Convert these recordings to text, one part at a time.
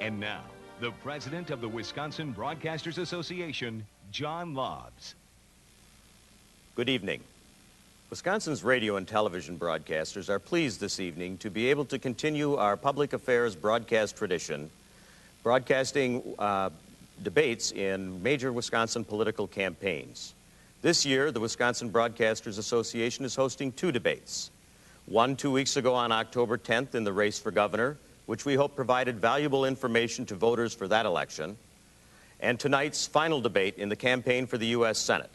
And now, the president of the Wisconsin Broadcasters Association, John Lobbs. Good evening. Wisconsin's radio and television broadcasters are pleased this evening to be able to continue our public affairs broadcast tradition, broadcasting debates in major Wisconsin political campaigns. This year, the Wisconsin Broadcasters Association is hosting two debates. One 2 weeks ago on October 10th in the race for governor, which we hope provided valuable information to voters for that election, and tonight's final debate in the campaign for the U.S. Senate.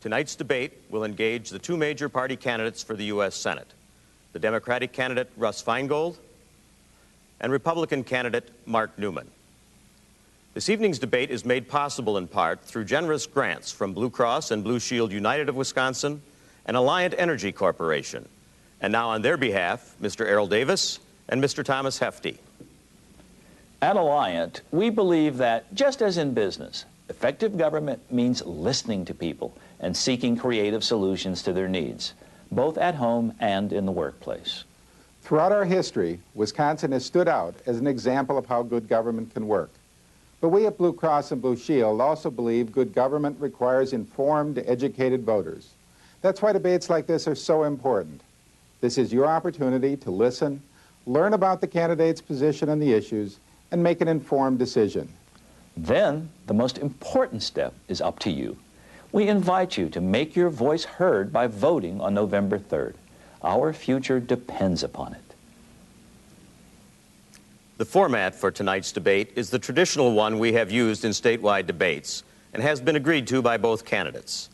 Tonight's debate will engage the two major party candidates for the U.S. Senate, the Democratic candidate Russ Feingold and Republican candidate Mark Neumann. This evening's debate is made possible in part through generous grants from Blue Cross and Blue Shield United of Wisconsin and Alliant Energy Corporation. And now on their behalf, Mr. Errol Davis and Mr. Thomas Hefty. At Alliant, we believe that, just as in business, effective government means listening to people and seeking creative solutions to their needs, both at home and in the workplace. Throughout our history, Wisconsin has stood out as an example of how good government can work. But we at Blue Cross and Blue Shield also believe good government requires informed, educated voters. That's why debates like this are so important. This is your opportunity to listen, learn about the candidate's position on the issues, and make an informed decision. Then, the most important step is up to you. We invite you to make your voice heard by voting on November 3rd. Our future depends upon it. The format for tonight's debate is the traditional one we have used in statewide debates and has been agreed to by both candidates.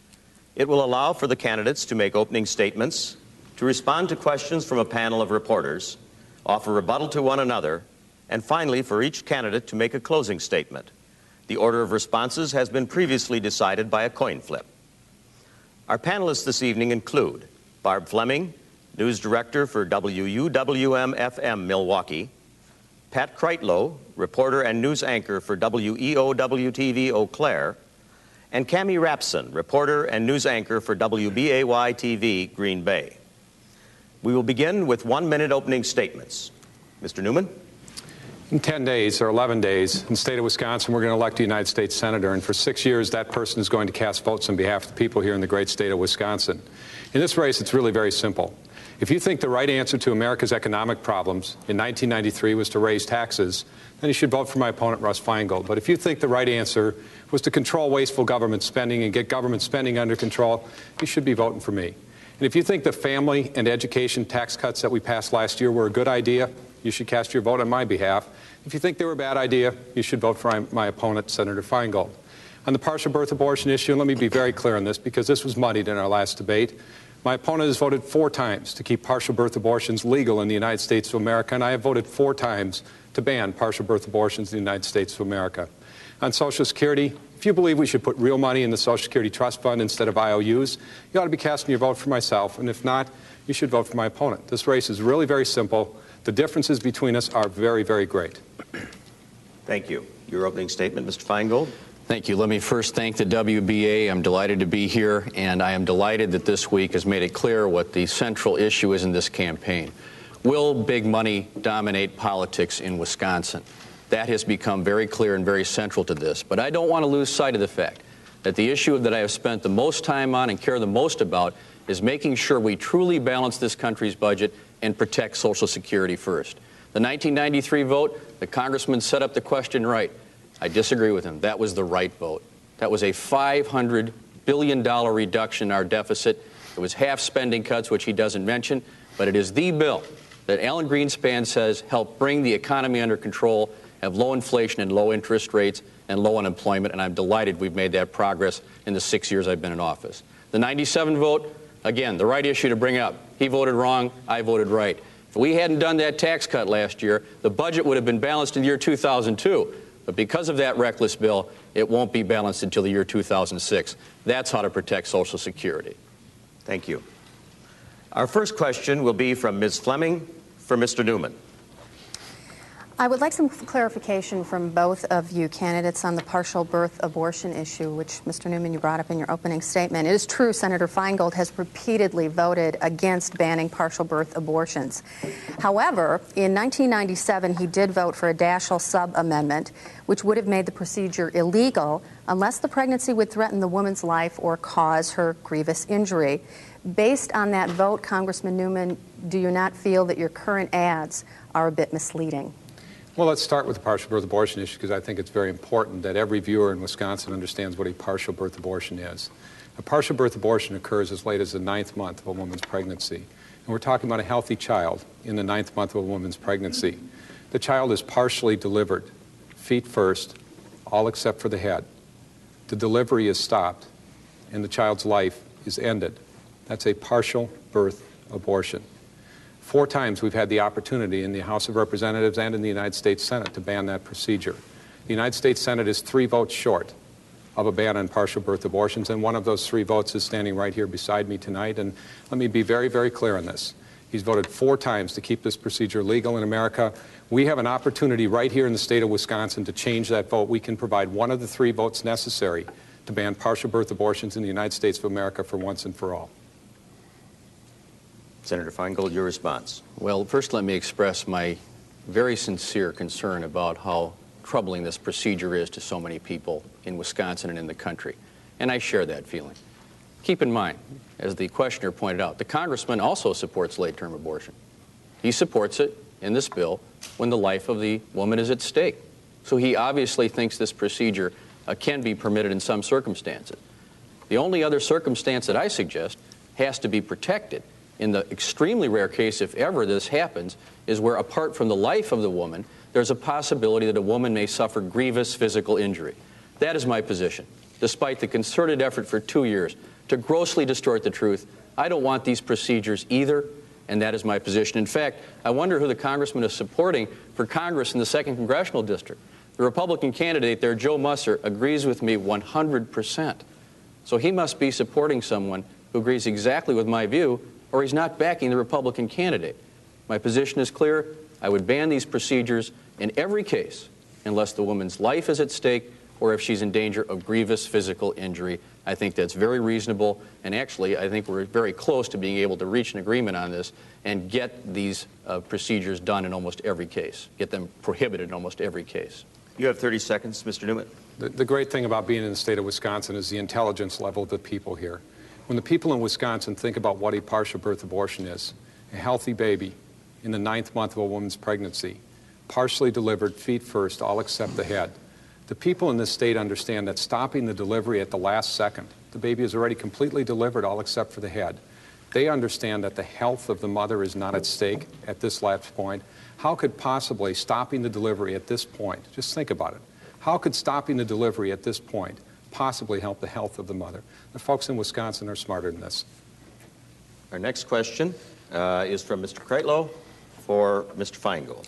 It will allow for the candidates to make opening statements, to respond to questions from a panel of reporters, offer rebuttal to one another, and finally for each candidate to make a closing statement. The order of responses has been previously decided by a coin flip. Our panelists this evening include Barb Fleming, News Director for WUWM-FM Milwaukee, Pat Kreitlow, reporter and news anchor for WEOW-TV Eau Claire, and Cammie Rapson, reporter and news anchor for WBAY-TV Green Bay. We will begin with 1-minute opening statements. Mr. Neumann? In 10 days or 11 days, in the state of Wisconsin, we're going to elect a United States Senator, and for 6 years, that person is going to cast votes on behalf of the people here in the great state of Wisconsin. In this race, it's really very simple. If you think the right answer to America's economic problems in 1993 was to raise taxes, then you should vote for my opponent, Russ Feingold. But if you think the right answer was to control wasteful government spending and get government spending under control, you should be voting for me. And if you think the family and education tax cuts that we passed last year were a good idea, you should cast your vote on my behalf. If you think they were a bad idea, you should vote for my opponent, Senator Feingold. On the partial birth abortion issue, and let me be very clear on this because this was muddied in our last debate, my opponent has voted 4 times to keep partial birth abortions legal in the United States of America, and I have voted 4 times to ban partial birth abortions in the United States of America. On Social Security, if you believe we should put real money in the Social Security Trust Fund instead of IOUs, you ought to be casting your vote for myself, and if not, you should vote for my opponent. This race is really very simple. The differences between us are very, very great. Thank you. Your opening statement, Mr. Feingold. Thank you. Let me first thank the WBA. I'm delighted to be here, and I am delighted that this week has made it clear what the central issue is in this campaign. Will big money dominate politics in Wisconsin? That has become very clear and very central to this. But I don't want to lose sight of the fact that the issue that I have spent the most time on and care the most about is making sure we truly balance this country's budget and protect Social Security first. The 1993 vote, the congressman set up the question right. I disagree with him. That was the right vote. That was a $500 billion reduction in our deficit. It was half spending cuts, which he doesn't mention, but it is the bill that Alan Greenspan says helped bring the economy under control, have low inflation and low interest rates and low unemployment, and I'm delighted we've made that progress in the 6 years I've been in office. The 97 vote, again, the right issue to bring up. He voted wrong, I voted right. If we hadn't done that tax cut last year, the budget would have been balanced in the year 2002. But because of that reckless bill, it won't be balanced until the year 2006. That's how to protect Social Security. Thank you. Our first question will be from Ms. Fleming for Mr. Neumann. I would like some clarification from both of you candidates on the partial birth abortion issue, which, Mr. Neumann, you brought up in your opening statement. It is true Senator Feingold has repeatedly voted against banning partial birth abortions. However, in 1997, he did vote for a Daschle sub-amendment, which would have made the procedure illegal unless the pregnancy would threaten the woman's life or cause her grievous injury. Based on that vote, Congressman Neumann, do you not feel that your current ads are a bit misleading? Well, let's start with the partial birth abortion issue because I think it's very important that every viewer in Wisconsin understands what a partial birth abortion is. A partial birth abortion occurs as late as the 9th month of a woman's pregnancy. And we're talking about a healthy child in the 9th month of a woman's pregnancy. The child is partially delivered, feet first, all except for the head. The delivery is stopped and the child's life is ended. That's a partial birth abortion. 4 times we've had the opportunity in the House of Representatives and in the United States Senate to ban that procedure. The United States Senate is 3 votes short of a ban on partial birth abortions, and one of those 3 votes is standing right here beside me tonight. And let me be very, very clear on this. He's voted 4 times to keep this procedure legal in America. We have an opportunity right here in the state of Wisconsin to change that vote. We can provide one of the 3 votes necessary to ban partial birth abortions in the United States of America for once and for all. Senator Feingold, your response. Well, first let me express my very sincere concern about how troubling this procedure is to so many people in Wisconsin and in the country. And I share that feeling. Keep in mind, as the questioner pointed out, the congressman also supports late-term abortion. He supports it in this bill when the life of the woman is at stake. So he obviously thinks this procedure can be permitted in some circumstances. The only other circumstance that I suggest has to be protected in the extremely rare case, if ever this happens, is where apart from the life of the woman, there's a possibility that a woman may suffer grievous physical injury. That is my position. Despite the concerted effort for 2 years to grossly distort the truth, I don't want these procedures either, and that is my position. In fact, I wonder who the congressman is supporting for Congress in the 2nd Congressional District. The Republican candidate there, Joe Musser, agrees with me 100%. So he must be supporting someone who agrees exactly with my view, or he's not backing the Republican candidate. My position is clear. I would ban these procedures in every case unless the woman's life is at stake or if she's in danger of grievous physical injury. I think that's very reasonable, and actually I think we're very close to being able to reach an agreement on this and get these procedures done in almost every case, get them prohibited in almost every case. You have 30 seconds, Mr. Neumann. The great thing about being in the state of Wisconsin is the intelligence level of the people here. When the people in Wisconsin think about what a partial birth abortion is, a healthy baby in the 9th month of a woman's pregnancy, partially delivered, feet first, all except the head. The people in this state understand that stopping the delivery at the last second, the baby is already completely delivered, all except for the head. They understand that the health of the mother is not at stake at this last point. How could possibly stopping the delivery at this point, just think about it, how could stopping the delivery at this point possibly help the health of the mother? The folks in Wisconsin are smarter than this. Our next question is from Mr. Kreitlow for Mr. Feingold.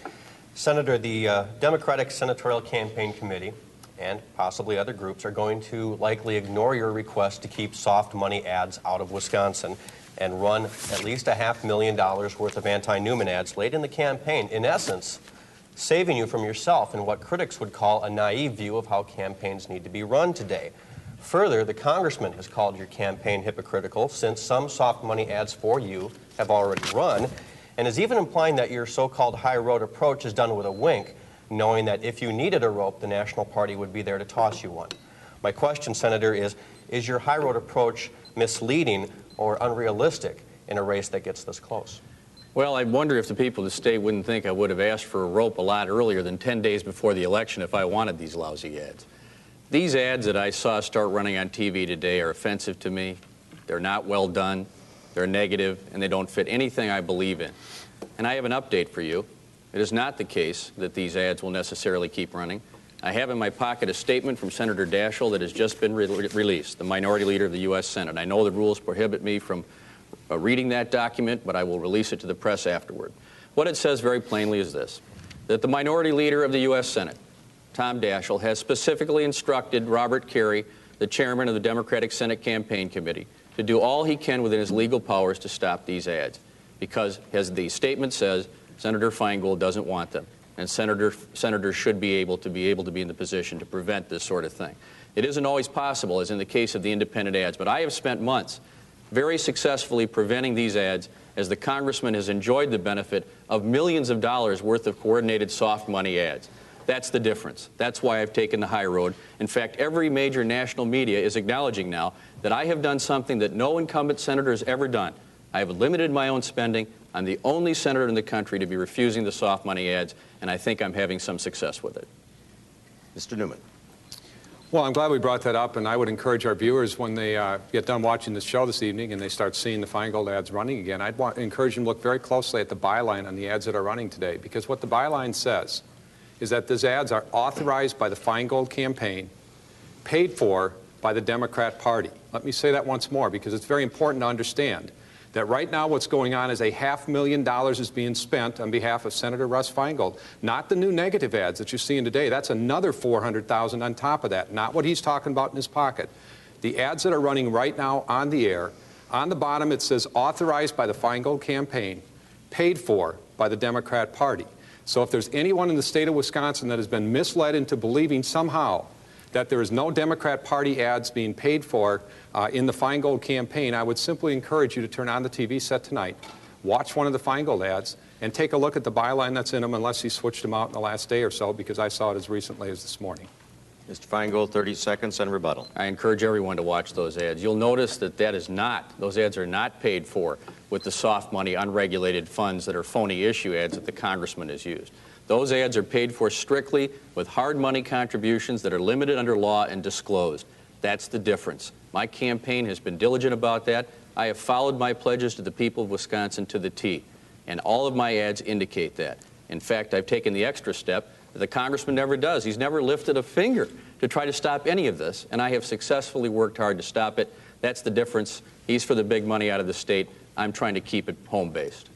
Senator, the Democratic Senatorial Campaign Committee and possibly other groups are going to likely ignore your request to keep soft money ads out of Wisconsin and run at least $500,000 worth of anti-Neumann ads late in the campaign, in essence, saving you from yourself in what critics would call a naive view of how campaigns need to be run today. Further, the congressman has called your campaign hypocritical since some soft money ads for you have already run, and is even implying that your so-called high road approach is done with a wink, knowing that if you needed a rope, the National Party would be there to toss you one. My question, Senator, is your high road approach misleading or unrealistic in a race that gets this close? Well, I wonder if the people of the state wouldn't think I would have asked for a rope a lot earlier than 10 days before the election if I wanted these lousy ads. These ads that I saw start running on TV today are offensive to me. They're not well done, they're negative, and they don't fit anything I believe in. And I have an update for you. It is not the case that these ads will necessarily keep running. I have in my pocket a statement from Senator Daschle that has just been released, the minority leader of the U.S. Senate. I know the rules prohibit me from reading that document, but I will release it to the press afterward. What it says very plainly is this, that the minority leader of the U.S. Senate, Tom Daschle, has specifically instructed Robert Kerry, the chairman of the Democratic Senate Campaign Committee, to do all he can within his legal powers to stop these ads, because, as the statement says, Senator Feingold doesn't want them. and senators should be able to be in the position to prevent this sort of thing. It isn't always possible, as in the case of the independent ads, but I have spent months very successfully preventing these ads, as the congressman has enjoyed the benefit of millions of dollars worth of coordinated soft money ads. That's the difference. That's why I've taken the high road. In fact, every major national media is acknowledging now that I have done something that no incumbent senator has ever done. I have limited my own spending. I'm the only senator in the country to be refusing the soft money ads, and I think I'm having some success with it. Mr. Neumann. Well, I'm glad we brought that up, and I would encourage our viewers, when they get done watching this show this evening and they start seeing the Feingold ads running again, I'd encourage them to look very closely at the byline on the ads that are running today, because what the byline says is that these ads are authorized by the Feingold campaign, paid for by the Democrat Party. Let me say that once more, because it's very important to understand that right now what's going on is $500,000 is being spent on behalf of Senator Russ Feingold. Not the new negative ads that you're seeing today. That's another $400,000 on top of that, not what he's talking about in his pocket. The ads that are running right now on the air, on the bottom it says authorized by the Feingold campaign, paid for by the Democrat Party. So if there's anyone in the state of Wisconsin that has been misled into believing somehow that there is no Democrat Party ads being paid for in the Feingold campaign, I would simply encourage you to turn on the TV set tonight, watch one of the Feingold ads, and take a look at the byline that's in them, unless he switched them out in the last day or so, because I saw it as recently as this morning. Mr. Feingold, 30 seconds and rebuttal. I encourage everyone to watch those ads. You'll notice that those ads are not paid for with the soft money, unregulated funds that are phony issue ads that the congressman has used. Those ads are paid for strictly with hard money contributions that are limited under law and disclosed. That's the difference. My campaign has been diligent about that. I have followed my pledges to the people of Wisconsin to the T, and all of my ads indicate that. In fact, I've taken the extra step that the congressman never does. He's never lifted a finger to try to stop any of this, and I have successfully worked hard to stop it. That's the difference. He's for the big money out of the state. I'm trying to keep it home-based.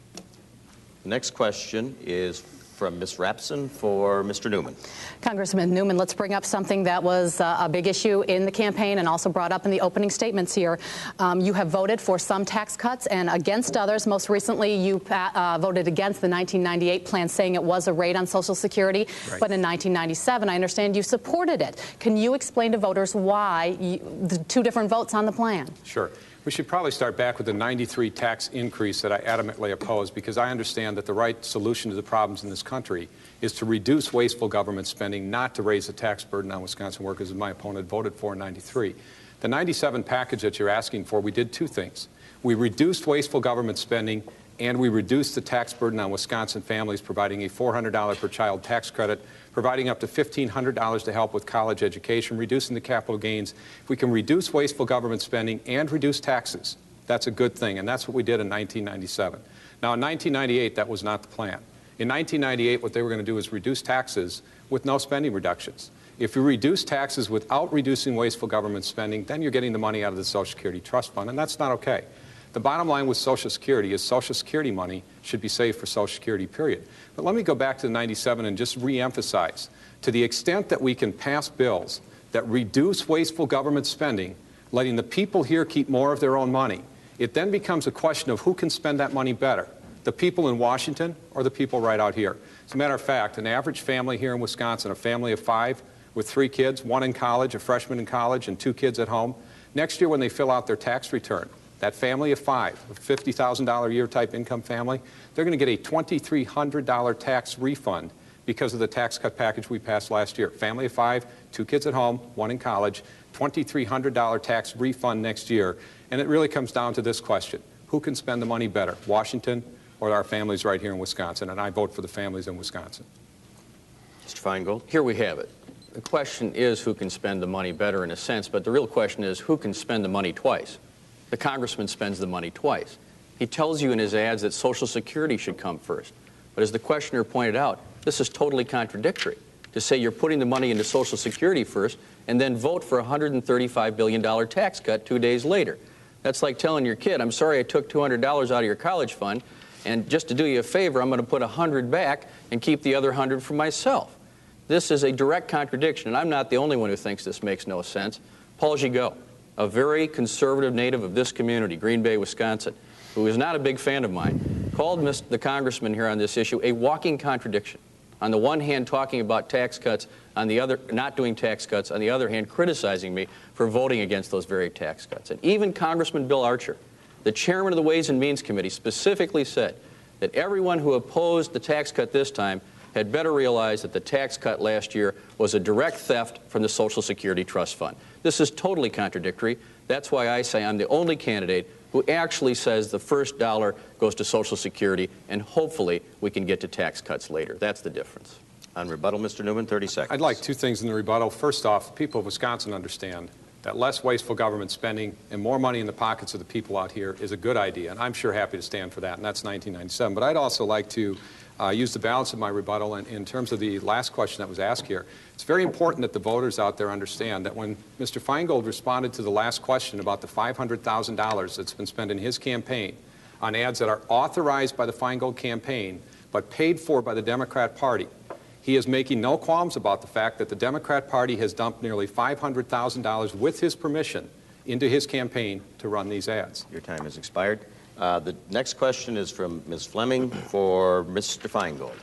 The next question is from Ms. Rapson for Mr. Neumann. Congressman Neumann, let's bring up something that was a big issue in the campaign and also brought up in the opening statements here. You have voted for some tax cuts and against others. Most recently, you voted against the 1998 plan, saying it was a raid on Social Security. Right. But in 1997, I understand you supported it. Can you explain to voters why the two different votes on the plan? Sure. We should probably start back with the 93 tax increase that I adamantly oppose, because I understand that the right solution to the problems in this country is to reduce wasteful government spending, not to raise the tax burden on Wisconsin workers, as my opponent voted for in 93. The 97 package that you're asking for, we did two things. We reduced wasteful government spending, and we reduced the tax burden on Wisconsin families, providing a $400 per child tax credit, providing up to $1,500 to help with college education, reducing the capital gains. If we can reduce wasteful government spending and reduce taxes, that's a good thing, and that's what we did in 1997. Now, in 1998, that was not the plan. In 1998, what they were going to do is reduce taxes with no spending reductions. If you reduce taxes without reducing wasteful government spending, then you're getting the money out of the Social Security Trust Fund, and that's not okay. The bottom line with Social Security is Social Security money should be saved for Social Security, period. But let me go back to the 97 and just reemphasize, to the extent that we can pass bills that reduce wasteful government spending, letting the people here keep more of their own money, it then becomes a question of who can spend that money better, the people in Washington or the people right out here. As a matter of fact, an average family here in Wisconsin, a family of 5 with 3 kids, 1 in college, a freshman in college, and 2 kids at home, next year when they fill out their tax return, that family of 5, a $50,000 a year type income family, they're going to get a $2,300 tax refund because of the tax cut package we passed last year. Family of 5, 2 kids at home, 1 in college, $2,300 tax refund next year. And it really comes down to this question: who can spend the money better, Washington or our families right here in Wisconsin? And I vote for the families in Wisconsin. Mr. Feingold. Here we have it. The question is who can spend the money better in a sense, but the real question is who can spend the money twice. The congressman spends the money twice. He tells you in his ads that Social Security should come first. But as the questioner pointed out, this is totally contradictory. To say you're putting the money into Social Security first and then vote for a $135 billion tax cut 2 days later. That's like telling your kid, I'm sorry I took $200 out of your college fund, and just to do you a favor, I'm going to put $100 back and keep the other $100 for myself. This is a direct contradiction, and I'm not the only one who thinks this makes no sense. Paul Gigot, a very conservative native of this community, Green Bay, Wisconsin, who is not a big fan of mine, called the congressman here on this issue a walking contradiction. On the one hand, talking about tax cuts, on the other, not doing tax cuts, on the other hand, criticizing me for voting against those very tax cuts. And even Congressman Bill Archer, the chairman of the Ways and Means Committee, specifically said that everyone who opposed the tax cut this time had better realize that the tax cut last year was a direct theft from the Social Security Trust Fund. This is totally contradictory. That's why I say I'm the only candidate who actually says the first dollar goes to Social Security, and hopefully we can get to tax cuts later. That's the difference. On rebuttal, Mr. Neumann, 30 seconds. I'd like two things in the rebuttal. First off, the people of Wisconsin understand that less wasteful government spending and more money in the pockets of the people out here is a good idea, and I'm sure happy to stand for that, and that's 1997. But I'd also like to use the balance of my rebuttal in terms of the last question that was asked here. It's very important that the voters out there understand that when Mr. Feingold responded to the last question about the $500,000 that's been spent in his campaign on ads that are authorized by the Feingold campaign but paid for by the Democrat Party, he is making no qualms about the fact that the Democrat Party has dumped nearly $500,000 with his permission into his campaign to run these ads. Your time has expired. The next question is from Ms. Fleming for Mr. Feingold.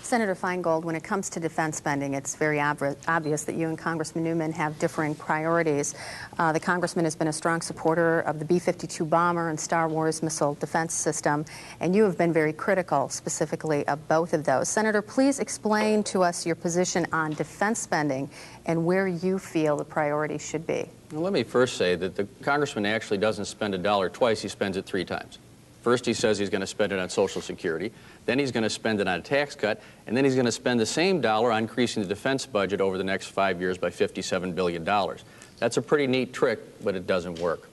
Senator Feingold, when it comes to defense spending, it's very obvious that you and Congressman Neumann have differing priorities. The congressman has been a strong supporter of the B-52 bomber and Star Wars missile defense system, and you have been very critical specifically of both of those. Senator, please explain to us your position on defense spending and where you feel the priority should be. Well, let me first say that the congressman actually doesn't spend a dollar twice, he spends it 3 times. First, he says he's going to spend it on Social Security, then he's going to spend it on a tax cut, and then he's going to spend the same dollar on increasing the defense budget over the next 5 years by $57 billion. That's a pretty neat trick, but it doesn't work.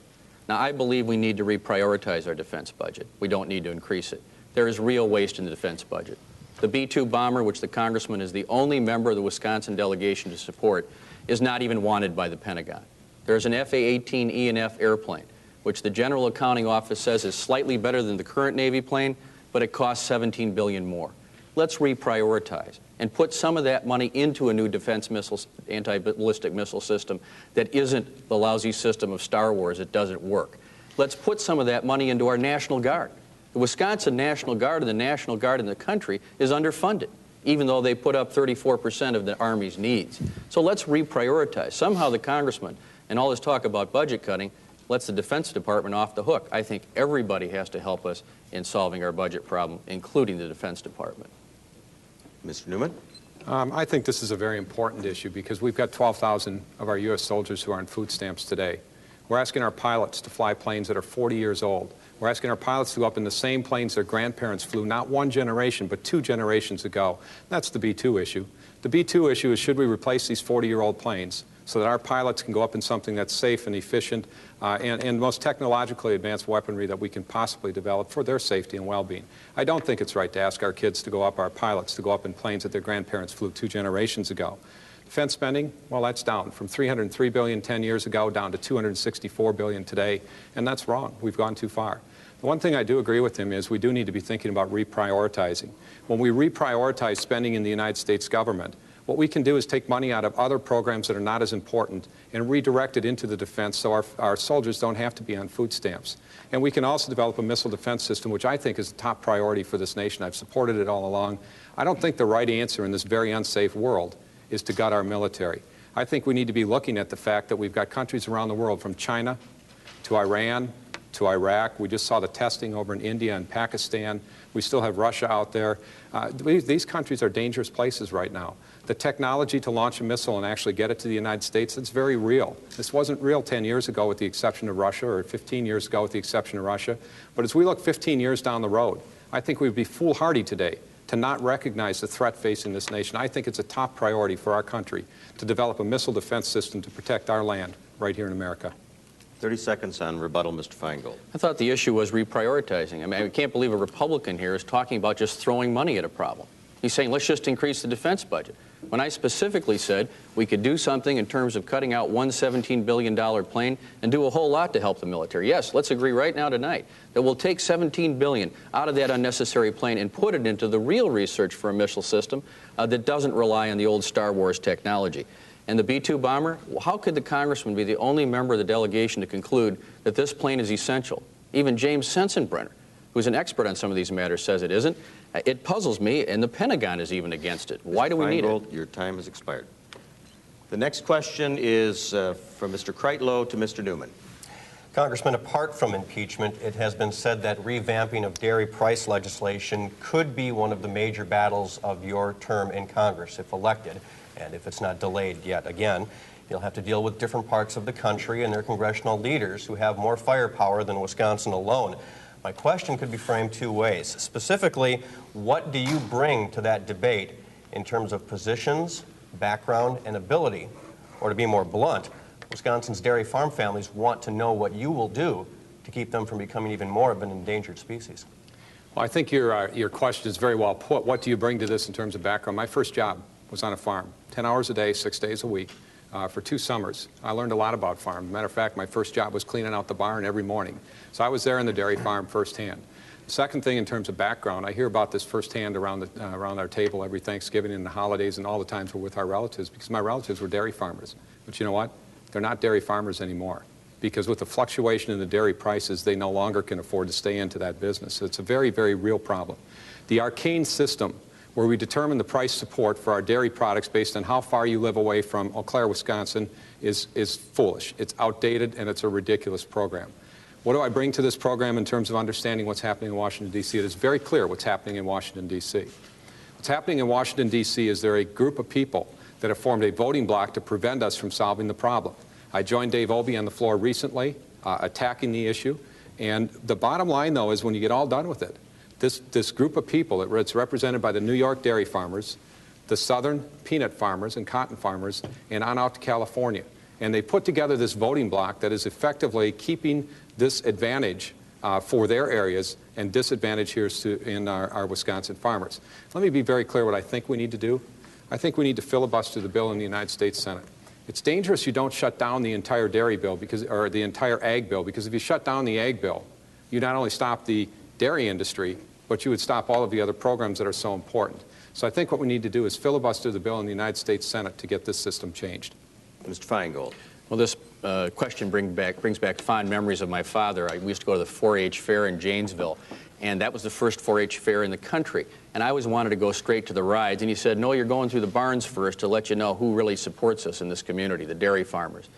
Now, I believe we need to reprioritize our defense budget. We don't need to increase it. There is real waste in the defense budget. The B-2 bomber, which the congressman is the only member of the Wisconsin delegation to support, is not even wanted by the Pentagon. There's an FA-18E and F airplane, which the General Accounting Office says is slightly better than the current Navy plane, but it costs $17 billion more. Let's reprioritize and put some of that money into a new defense missile, anti-ballistic missile system that isn't the lousy system of Star Wars. It doesn't work. Let's put some of that money into our National Guard. The Wisconsin National Guard and the National Guard in the country is underfunded, even though they put up 34% of the Army's needs. So let's reprioritize. Somehow the congressman, and all this talk about budget cutting, lets the Defense Department off the hook. I think everybody has to help us in solving our budget problem, including the Defense Department. Mr. Neumann? I think this is a very important issue because we've got 12,000 of our U.S. soldiers who are on food stamps today. We're asking our pilots to fly planes that are 40 years old. We're asking our pilots to go up in the same planes their grandparents flew not 1 generation, but 2 generations ago. That's the B-2 issue. The B-2 issue is, should we replace these 40-year-old planes so that our pilots can go up in something that's safe and efficient and most technologically advanced weaponry that we can possibly develop for their safety and well-being. I don't think it's right to ask our kids to go up, our pilots to go up in planes that their grandparents flew 2 generations ago. Defense spending, well, that's down from $303 billion 10 years ago down to $264 billion today, and that's wrong. We've gone too far. The one thing I do agree with him is we do need to be thinking about reprioritizing. When we reprioritize spending in the United States government, what we can do is take money out of other programs that are not as important and redirect it into the defense so our soldiers don't have to be on food stamps. And we can also develop a missile defense system, which I think is the top priority for this nation. I've supported it all along. I don't think the right answer in this very unsafe world is to gut our military. I think we need to be looking at the fact that we've got countries around the world, from China to Iran to Iraq. We just saw the testing over in India and Pakistan. We still have Russia out there. These countries are dangerous places right now. The technology to launch a missile and actually get it to the United States, it's very real. This wasn't real 10 years ago with the exception of Russia, or 15 years ago with the exception of Russia. But as we look 15 years down the road, I think we'd be foolhardy today to not recognize the threat facing this nation. I think it's a top priority for our country to develop a missile defense system to protect our land right here in America. 30 seconds on rebuttal, Mr. Feingold. I thought the issue was reprioritizing. I mean, I can't believe a Republican here is talking about just throwing money at a problem. He's saying, let's just increase the defense budget. When I specifically said we could do something in terms of cutting out one $17 billion plane and do a whole lot to help the military. Yes, let's agree right now tonight that we'll take $17 billion out of that unnecessary plane and put it into the real research for a missile system that doesn't rely on the old Star Wars technology. And the B-2 bomber, well, how could the congressman be the only member of the delegation to conclude that this plane is essential? Even James Sensenbrenner, who's an expert on some of these matters, says it isn't. It puzzles me, and the Pentagon is even against it. Why do we need it? Your time has expired. The next question is from Mr. Kreitlow to Mr. Neumann. Congressman, apart from impeachment, it has been said that revamping of dairy price legislation could be one of the major battles of your term in Congress if elected, and if it's not delayed yet again. You'll have to deal with different parts of the country and their congressional leaders who have more firepower than Wisconsin alone. My question could be framed two ways. Specifically, what do you bring to that debate in terms of positions, background, and ability? Or to be more blunt, Wisconsin's dairy farm families want to know what you will do to keep them from becoming even more of an endangered species. Well, I think your question is very well put. What do you bring to this in terms of background? My first job was on a farm, 10 hours a day, 6 days a week, for 2 summers. I learned a lot about farm. As a matter of fact, my first job was cleaning out the barn every morning. So I was there in the dairy farm firsthand. The second thing in terms of background, I hear about this firsthand around our table every Thanksgiving and the holidays and all the times we're with our relatives, because my relatives were dairy farmers. But you know what? They're not dairy farmers anymore, because with the fluctuation in the dairy prices, they no longer can afford to stay into that business. So it's a very, very real problem. The arcane system where we determine the price support for our dairy products based on how far you live away from Eau Claire, Wisconsin, is foolish. It's outdated, and it's a ridiculous program. What do I bring to this program in terms of understanding what's happening in Washington, D.C.? It is very clear what's happening in Washington, D.C. What's happening in Washington, D.C. is there are a group of people that have formed a voting bloc to prevent us from solving the problem. I joined Dave Obey on the floor recently, attacking the issue. And the bottom line, though, is when you get all done with it, this group of people, it's represented by the New York dairy farmers, the southern peanut farmers and cotton farmers, and on out to California. And they put together this voting bloc that is effectively keeping this advantage for their areas and disadvantage here in our Wisconsin farmers. Let me be very clear what I think we need to do. I think we need to filibuster the bill in the United States Senate. It's dangerous you don't shut down the entire dairy bill, or the entire ag bill, because if you shut down the ag bill, you not only stop the dairy industry, but you would stop all of the other programs that are so important. So I think what we need to do is filibuster the bill in the United States Senate to get this system changed. Mr. Feingold. Well, this question brings back fond memories of my father. We used to go to the 4-H fair in Janesville, and that was the first 4-H fair in the country. And I always wanted to go straight to the rides, and he said, no, you're going through the barns first to let you know who really supports us in this community, the dairy farmers.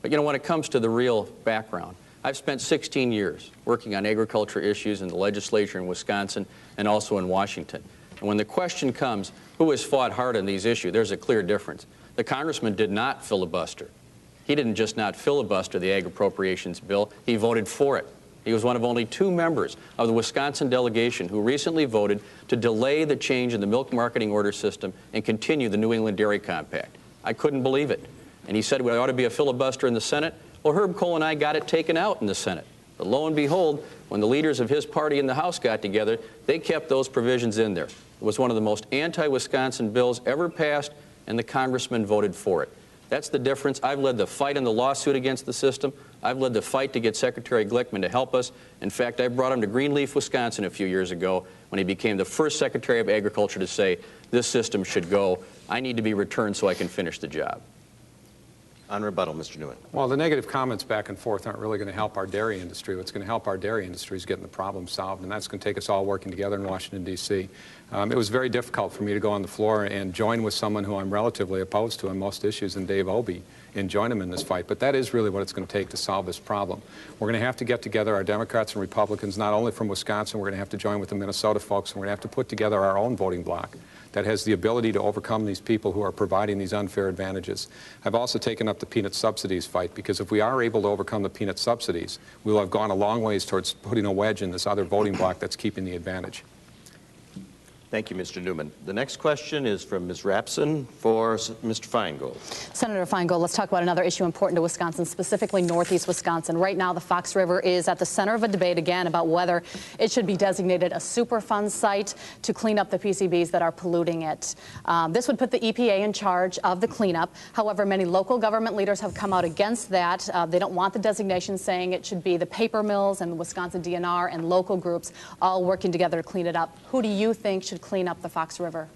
But you know, when it comes to the real background, I've spent 16 years working on agriculture issues in the legislature in Wisconsin and also in Washington. And when the question comes, who has fought hard on these issues, there's a clear difference. The congressman did not filibuster. He didn't just not filibuster the ag appropriations bill, he voted for it. He was one of only 2 members of the Wisconsin delegation who recently voted to delay the change in the milk marketing order system and continue the New England Dairy Compact. I couldn't believe it. And he said there ought to be a filibuster in the Senate. Well, Herb Cole and I got it taken out in the Senate. But lo and behold, when the leaders of his party in the House got together, they kept those provisions in there. It was one of the most anti-Wisconsin bills ever passed, and the congressman voted for it. That's the difference. I've led the fight in the lawsuit against the system. I've led the fight to get Secretary Glickman to help us. In fact, I brought him to Greenleaf, Wisconsin a few years ago when he became the first Secretary of Agriculture to say, this system should go. I need to be returned so I can finish the job. On rebuttal, Mr. Neumann. Well, the negative comments back and forth aren't really going to help our dairy industry. What's going to help our dairy industry is getting the problem solved, and that's going to take us all working together in Washington, D.C. It was very difficult for me to go on the floor and join with someone who I'm relatively opposed to on most issues, and Dave Obey, and join him in this fight. But that is really what it's going to take to solve this problem. We're going to have to get together our Democrats and Republicans, not only from Wisconsin, we're going to have to join with the Minnesota folks, and we're going to have to put together our own voting bloc that has the ability to overcome these people who are providing these unfair advantages. I've also taken up the peanut subsidies fight, because if we are able to overcome the peanut subsidies, we'll have gone a long ways towards putting a wedge in this other voting bloc that's keeping the advantage. Thank you, Mr. Neumann. The next question is from Ms. Rapson for Mr. Feingold. Senator Feingold, let's talk about another issue important to Wisconsin, specifically northeast Wisconsin. Right now, the Fox River is at the center of a debate again about whether it should be designated a Superfund site to clean up the PCBs that are polluting it. This would put the EPA in charge of the cleanup. However, many local government leaders have come out against that. They don't want the designation, saying it should be the paper mills and the Wisconsin DNR and local groups all working together to clean it up. Who do you think should clean up the Fox River?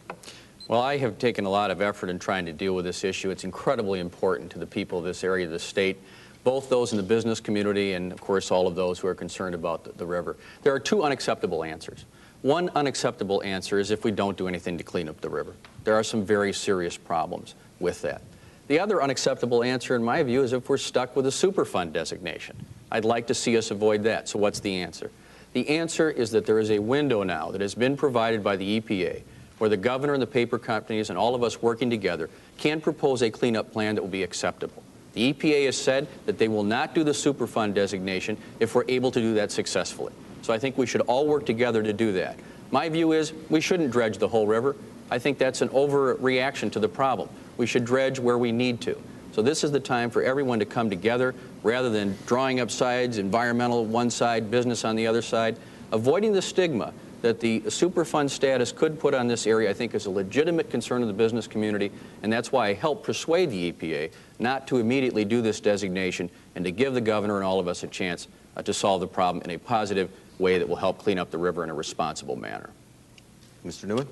Well, I have taken a lot of effort in trying to deal with this issue. It's incredibly important to the people of this area of the state, both those in the business community and, of course, all of those who are concerned about the river. There are 2 unacceptable answers. One unacceptable answer is if we don't do anything to clean up the river. There are some very serious problems with that. The other unacceptable answer, in my view, is if we're stuck with a Superfund designation. I'd like to see us avoid that. So what's the answer? The answer is that there is a window now that has been provided by the EPA where the governor and the paper companies and all of us working together can propose a cleanup plan that will be acceptable. The EPA has said that they will not do the Superfund designation if we're able to do that successfully. So I think we should all work together to do that. My view is we shouldn't dredge the whole river. I think that's an overreaction to the problem. We should dredge where we need to. So this is the time for everyone to come together rather than drawing up sides, environmental one side, business on the other side. Avoiding the stigma that the Superfund status could put on this area, I think, is a legitimate concern of the business community, and that's why I helped persuade the EPA not to immediately do this designation and to give the governor and all of us a chance to solve the problem in a positive way that will help clean up the river in a responsible manner. Mr. Neumann?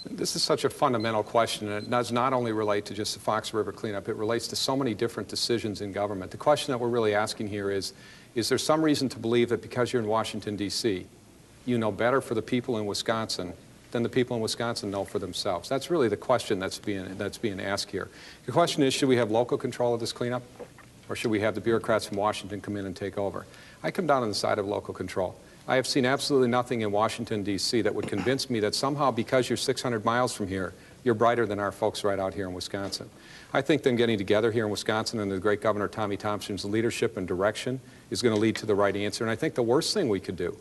This is such a fundamental question, and it does not only relate to just the Fox River cleanup, it relates to so many different decisions in government. The question that we're really asking here is there some reason to believe that because you're in Washington, D.C., you know better for the people in Wisconsin than the people in Wisconsin know for themselves? That's really the question that's being asked here. The question is, should we have local control of this cleanup, or should we have the bureaucrats from Washington come in and take over? I come down on the side of local control. I have seen absolutely nothing in Washington, D.C. that would convince me that somehow because you're 600 miles from here, you're brighter than our folks right out here in Wisconsin. I think them getting together here in Wisconsin under the great Governor Tommy Thompson's leadership and direction is going to lead to the right answer. And I think the worst thing we could do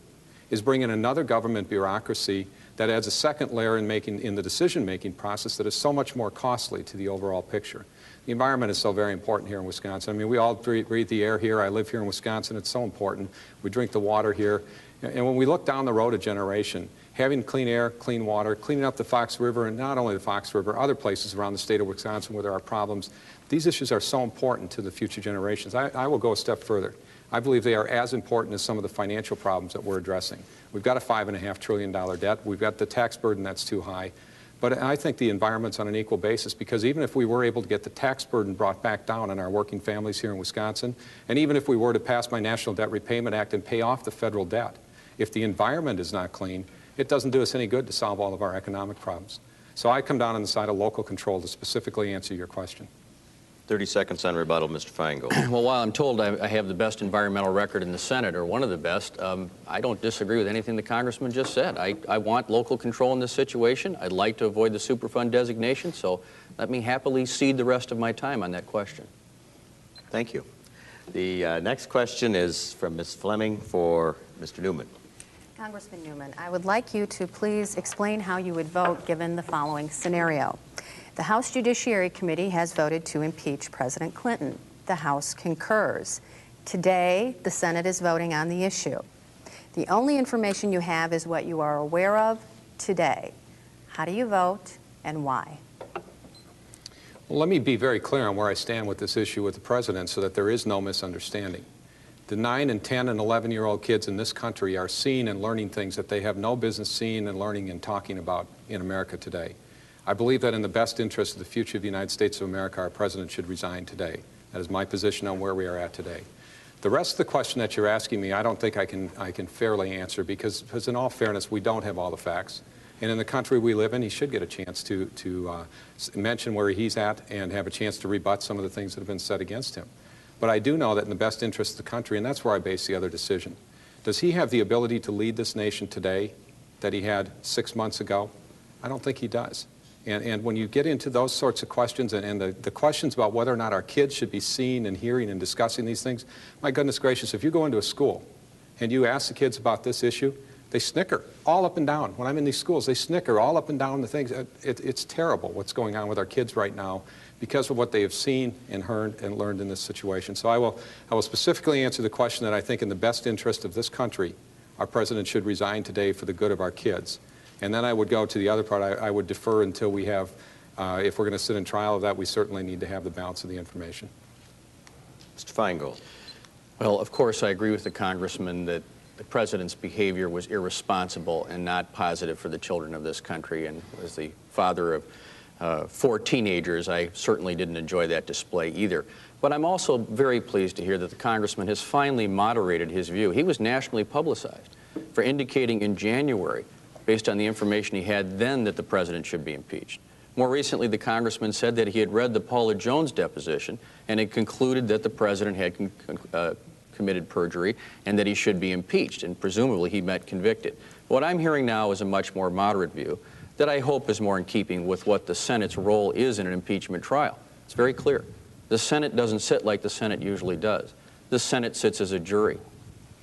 is bring in another government bureaucracy that adds a second layer in the decision-making process that is so much more costly to the overall picture. The environment is so very important here in Wisconsin. I mean, we all breathe the air here. I live here in Wisconsin. It's so important. We drink the water here. And when we look down the road a generation, having clean air, clean water, cleaning up the Fox River, and not only the Fox River, other places around the state of Wisconsin where there are problems, these issues are so important to the future generations. I will go a step further. I believe they are as important as some of the financial problems that we're addressing. We've got a $5.5 trillion debt. We've got the tax burden that's too high. But I think the environment's on an equal basis, because even if we were able to get the tax burden brought back down on our working families here in Wisconsin, and even if we were to pass my National Debt Repayment Act and pay off the federal debt, if the environment is not clean, it doesn't do us any good to solve all of our economic problems. So I come down on the side of local control to specifically answer your question. 30 seconds on rebuttal, Mr. Feingold. Well, while I'm told I have the best environmental record in the Senate, or one of the best, I don't disagree with anything the Congressman just said. I want local control in this situation. I'd like to avoid the Superfund designation, so let me happily cede the rest of my time on that question. Thank you. The next question is from Ms. Fleming for Mr. Neumann. Congressman Neumann, I would like you to please explain how you would vote given the following scenario. The House Judiciary Committee has voted to impeach President Clinton. The House concurs. Today, the Senate is voting on the issue. The only information you have is what you are aware of today. How do you vote and why? Well, let me be very clear on where I stand with this issue with the President so that there is no misunderstanding. The 9 and 10 and 11-year-old kids in this country are seeing and learning things that they have no business seeing and learning and talking about in America today. I believe that in the best interest of the future of the United States of America, our President should resign today. That is my position on where we are at today. The rest of the question that you're asking me, I don't think I can fairly answer, because in all fairness, we don't have all the facts. And in the country we live in, he should get a chance to mention where he's at and have a chance to rebut some of the things that have been said against him. But I do know that in the best interest of the country, and that's where I base the other decision, does he have the ability to lead this nation today that he had 6 months ago? I don't think he does. And when you get into those sorts of questions and the questions about whether or not our kids should be seeing and hearing and discussing these things, my goodness gracious, if you go into a school and you ask the kids about this issue, they snicker all up and down. When I'm in these schools, they snicker all up and down the things. It's terrible what's going on with our kids right now because of what they have seen and heard and learned in this situation. So I will specifically answer the question that I think in the best interest of this country, our President should resign today for the good of our kids. And then I would go to the other part. I would defer until we have, if we're going to sit in trial of that, we certainly need to have the balance of the information. Mr. Feingold. Well, of course, I agree with the Congressman that the President's behavior was irresponsible and not positive for the children of this country. And as the father of 4 teenagers, I certainly didn't enjoy that display either. But I'm also very pleased to hear that the Congressman has finally moderated his view. He was nationally publicized for indicating in January based on the information he had then that the president should be impeached. More recently, the congressman said that he had read the Paula Jones deposition and had concluded that the president had committed perjury and that he should be impeached, and presumably he meant convicted. What I'm hearing now is a much more moderate view that I hope is more in keeping with what the Senate's role is in an impeachment trial. It's very clear. The Senate doesn't sit like the Senate usually does. The Senate sits as a jury,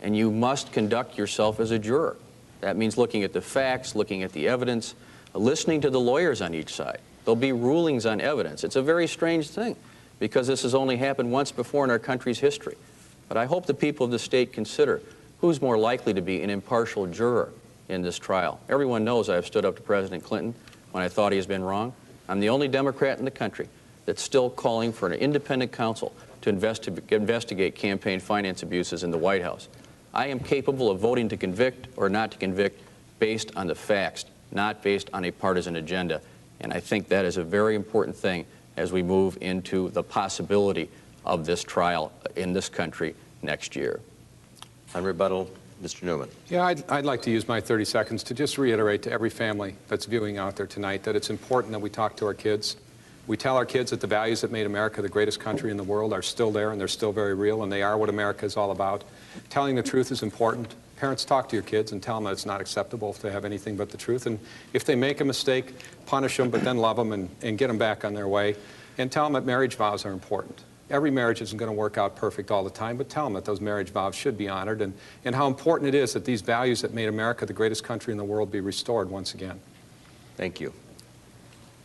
and you must conduct yourself as a juror. That means looking at the facts, looking at the evidence, listening to the lawyers on each side. There'll be rulings on evidence. It's a very strange thing because this has only happened once before in our country's history. But I hope the people of the state consider who's more likely to be an impartial juror in this trial. Everyone knows I've stood up to President Clinton when I thought he has been wrong. I'm the only Democrat in the country that's still calling for an independent counsel to investigate campaign finance abuses in the White House. I am capable of voting to convict or not to convict based on the facts, not based on a partisan agenda. And I think that is a very important thing as we move into the possibility of this trial in this country next year. On rebuttal, Mr. Neumann. Yeah, I'd like to use my 30 seconds to just reiterate to every family that's viewing out there tonight that it's important that we talk to our kids. We tell our kids that the values that made America the greatest country in the world are still there, and they're still very real, and they are what America is all about. Telling the truth is important. Parents, talk to your kids and tell them that it's not acceptable if they have anything but the truth. And if they make a mistake, punish them, but then love them and get them back on their way. And tell them that marriage vows are important. Every marriage isn't going to work out perfect all the time, but tell them that those marriage vows should be honored and how important it is that these values that made America the greatest country in the world be restored once again. Thank you.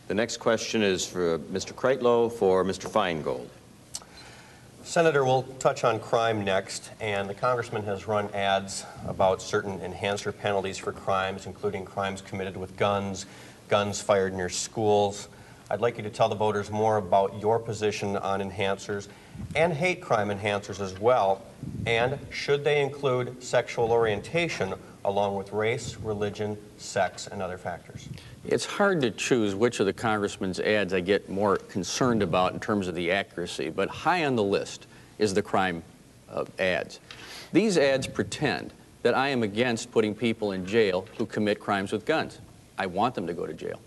The next question is for Mr. Kreitlow for Mr. Feingold. Senator, we'll touch on crime next, and the congressman has run ads about certain enhancer penalties for crimes, including crimes committed with guns, guns fired near schools. I'd like you to tell the voters more about your position on enhancers and hate crime enhancers as well, and should they include sexual orientation along with race, religion, sex, and other factors? It's hard to choose which of the congressman's ads I get more concerned about in terms of the accuracy, but high on the list is the crime ads. These ads pretend that I am against putting people in jail who commit crimes with guns. I want them to go to jail.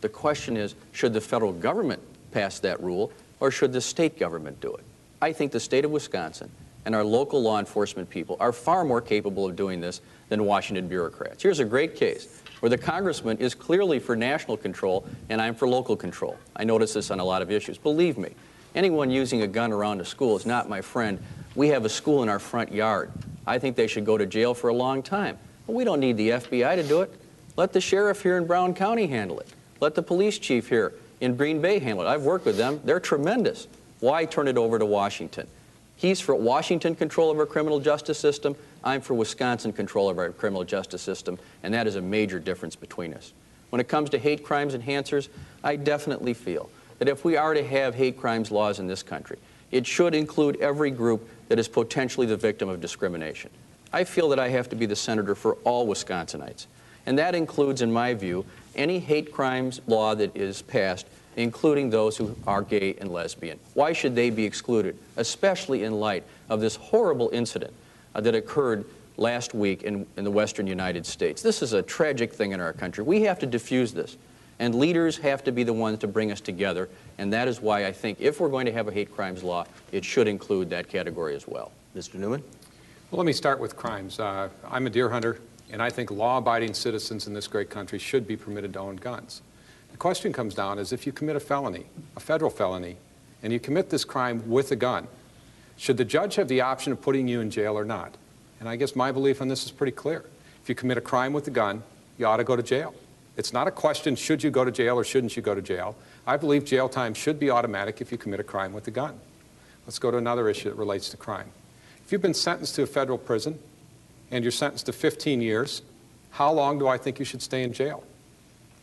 The question is, should the federal government pass that rule, or should the state government do it? I think the state of Wisconsin and our local law enforcement people are far more capable of doing this than Washington bureaucrats. Here's a great case where the congressman is clearly for national control and I'm for local control. I notice this on a lot of issues. Believe me, anyone using a gun around a school is not my friend. We have a school in our front yard. I think they should go to jail for a long time. But we don't need the FBI to do it. Let the sheriff here in Brown County handle it. Let the police chief here in Green Bay handle it. I've worked with them. They're tremendous. Why turn it over to Washington? He's for Washington control of our criminal justice system. I'm for Wisconsin control of our criminal justice system, and that is a major difference between us. When it comes to hate crimes enhancers, I definitely feel that if we are to have hate crimes laws in this country, it should include every group that is potentially the victim of discrimination. I feel that I have to be the senator for all Wisconsinites, and that includes, in my view, any hate crimes law that is passed, including those who are gay and lesbian. Why should they be excluded, especially in light of this horrible incident that occurred last week in the western United States? This is a tragic thing in our country. We have to diffuse this, and leaders have to be the ones to bring us together, and that is why I think if we're going to have a hate crimes law, it should include that category as well. Mr. Neumann? Well, let me start with crimes. I'm a deer hunter, and I think law-abiding citizens in this great country should be permitted to own guns. The question comes down is if you commit a felony, a federal felony, and you commit this crime with a gun, should the judge have the option of putting you in jail or not? And I guess my belief on this is pretty clear. If you commit a crime with a gun, you ought to go to jail. It's not a question, should you go to jail or shouldn't you go to jail? I believe jail time should be automatic if you commit a crime with a gun. Let's go to another issue that relates to crime. If you've been sentenced to a federal prison and you're sentenced to 15 years, how long do I think you should stay in jail?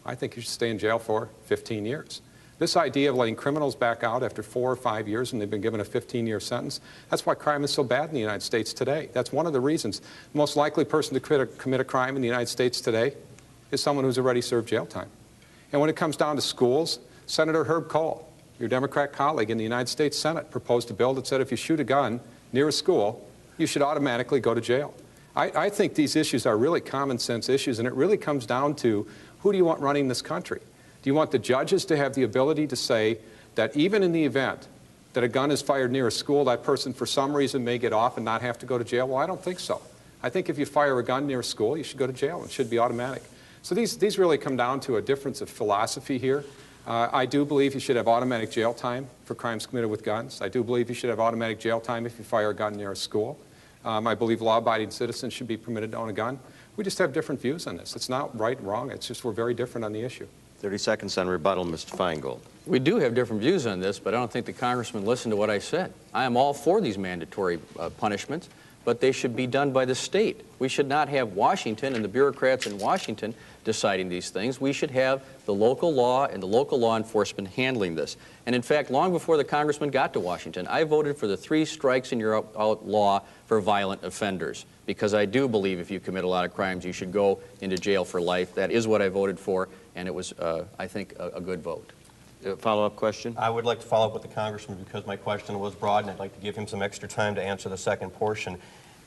I think you should stay in jail for 15 years. This idea of letting criminals back out after 4 or 5 years when they've been given a 15-year sentence, that's why crime is so bad in the United States today. That's one of the reasons. The most likely person to commit a crime in the United States today is someone who's already served jail time. And when it comes down to schools, Senator Herb Kohl, your Democrat colleague in the United States Senate, proposed a bill that said if you shoot a gun near a school, you should automatically go to jail. I think these issues are really common sense issues, and it really comes down to who do you want running this country? Do you want the judges to have the ability to say that even in the event that a gun is fired near a school, that person for some reason may get off and not have to go to jail? Well, I don't think so. I think if you fire a gun near a school, you should go to jail. It should be automatic. So these really come down to a difference of philosophy here. I do believe you should have automatic jail time for crimes committed with guns. I do believe you should have automatic jail time if you fire a gun near a school. I believe law-abiding citizens should be permitted to own a gun. We just have different views on this. It's not right and wrong. It's just we're very different on the issue. 30 seconds on rebuttal, Mr. Feingold. We do have different views on this, but I don't think the congressman listened to what I said. I am all for these mandatory punishments, but they should be done by the state. We should not have Washington and the bureaucrats in Washington deciding these things. We should have the local law and the local law enforcement handling this. And in fact, long before the congressman got to Washington, I voted for the 3 strikes and you're out law for violent offenders, because I do believe if you commit a lot of crimes, you should go into jail for life. That is what I voted for, and it was, I think, a good vote. Follow-up question? I would like to follow up with the congressman because my question was broad, and I'd like to give him some extra time to answer the second portion.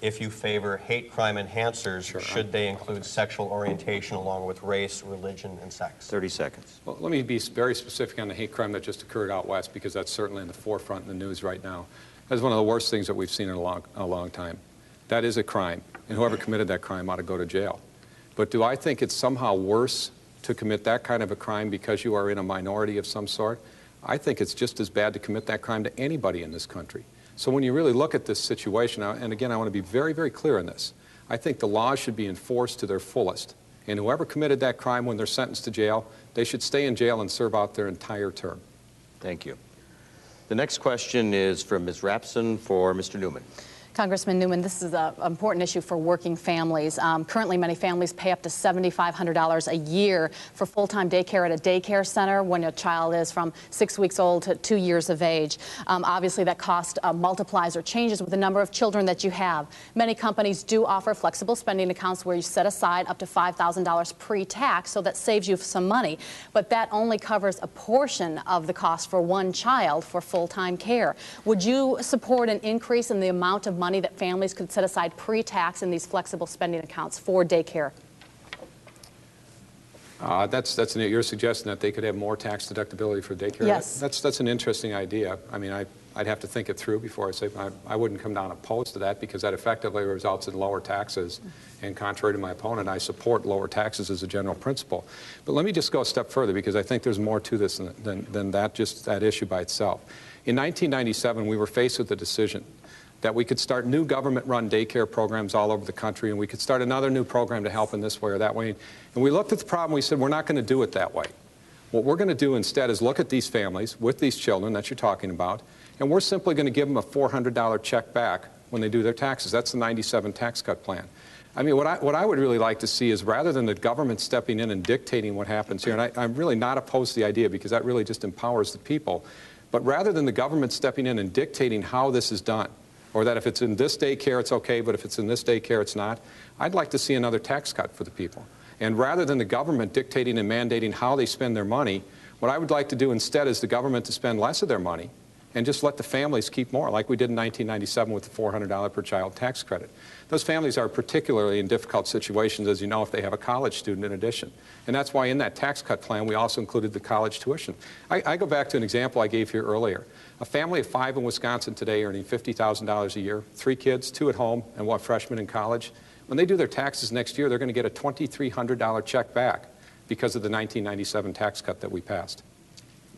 If you favor hate crime enhancers, should they include sexual orientation along with race, religion, and sex? 30 seconds. Well, let me be very specific on the hate crime that just occurred out west, because that's certainly in the forefront in the news right now. That's one of the worst things that we've seen in a long time. That is a crime, and whoever committed that crime ought to go to jail. But do I think it's somehow worse to commit that kind of a crime because you are in a minority of some sort? I think it's just as bad to commit that crime to anybody in this country. So when you really look at this situation, and again, I want to be very, very clear on this, I think the laws should be enforced to their fullest. And whoever committed that crime, when they're sentenced to jail, they should stay in jail and serve out their entire term. Thank you. The next question is from Ms. Rapson for Mr. Neumann. Congressman Neumann, this is an important issue for working families. Currently, many families pay up to $7,500 a year for full-time daycare at a daycare center when a child is from 6 weeks old to 2 years of age. Obviously, that cost multiplies or changes with the number of children that you have. Many companies do offer flexible spending accounts where you set aside up to $5,000 pre-tax, so that saves you some money. But that only covers a portion of the cost for one child for full-time care. Would you support an increase in the amount of money that families could set aside pre-tax in these flexible spending accounts for daycare? You're suggesting that they could have more tax deductibility for daycare? Yes. That's an interesting idea. I mean, I'd have to think it through before I say I wouldn't come down opposed to that, because that effectively results in lower taxes. And contrary to my opponent, I support lower taxes as a general principle. But let me just go a step further, because I think there's more to this than that, just that issue by itself. In 1997, we were faced with the decision that we could start new government-run daycare programs all over the country, and we could start another new program to help in this way or that way. And we looked at the problem, we said, we're not going to do it that way. What we're going to do instead is look at these families with these children that you're talking about, and we're simply going to give them a $400 check back when they do their taxes. That's the 97 tax cut plan. I mean, what I would really like to see is, rather than the government stepping in and dictating what happens here, and I'm really not opposed to the idea, because that really just empowers the people, but rather than the government stepping in and dictating how this is done, or that if it's in this daycare it's okay, but if it's in this daycare it's not, I'd like to see another tax cut for the people. And rather than the government dictating and mandating how they spend their money, what I would like to do instead is the government to spend less of their money and just let the families keep more, like we did in 1997 with the $400 per child tax credit. Those families are particularly in difficult situations, as you know, if they have a college student in addition. And that's why in that tax cut plan we also included the college tuition. I go back to an example I gave here earlier. A family of 5 in Wisconsin today earning $50,000 a year, 3 kids, 2 at home, and 1 freshman in college. When they do their taxes next year, they're going to get a $2,300 check back because of the 1997 tax cut that we passed.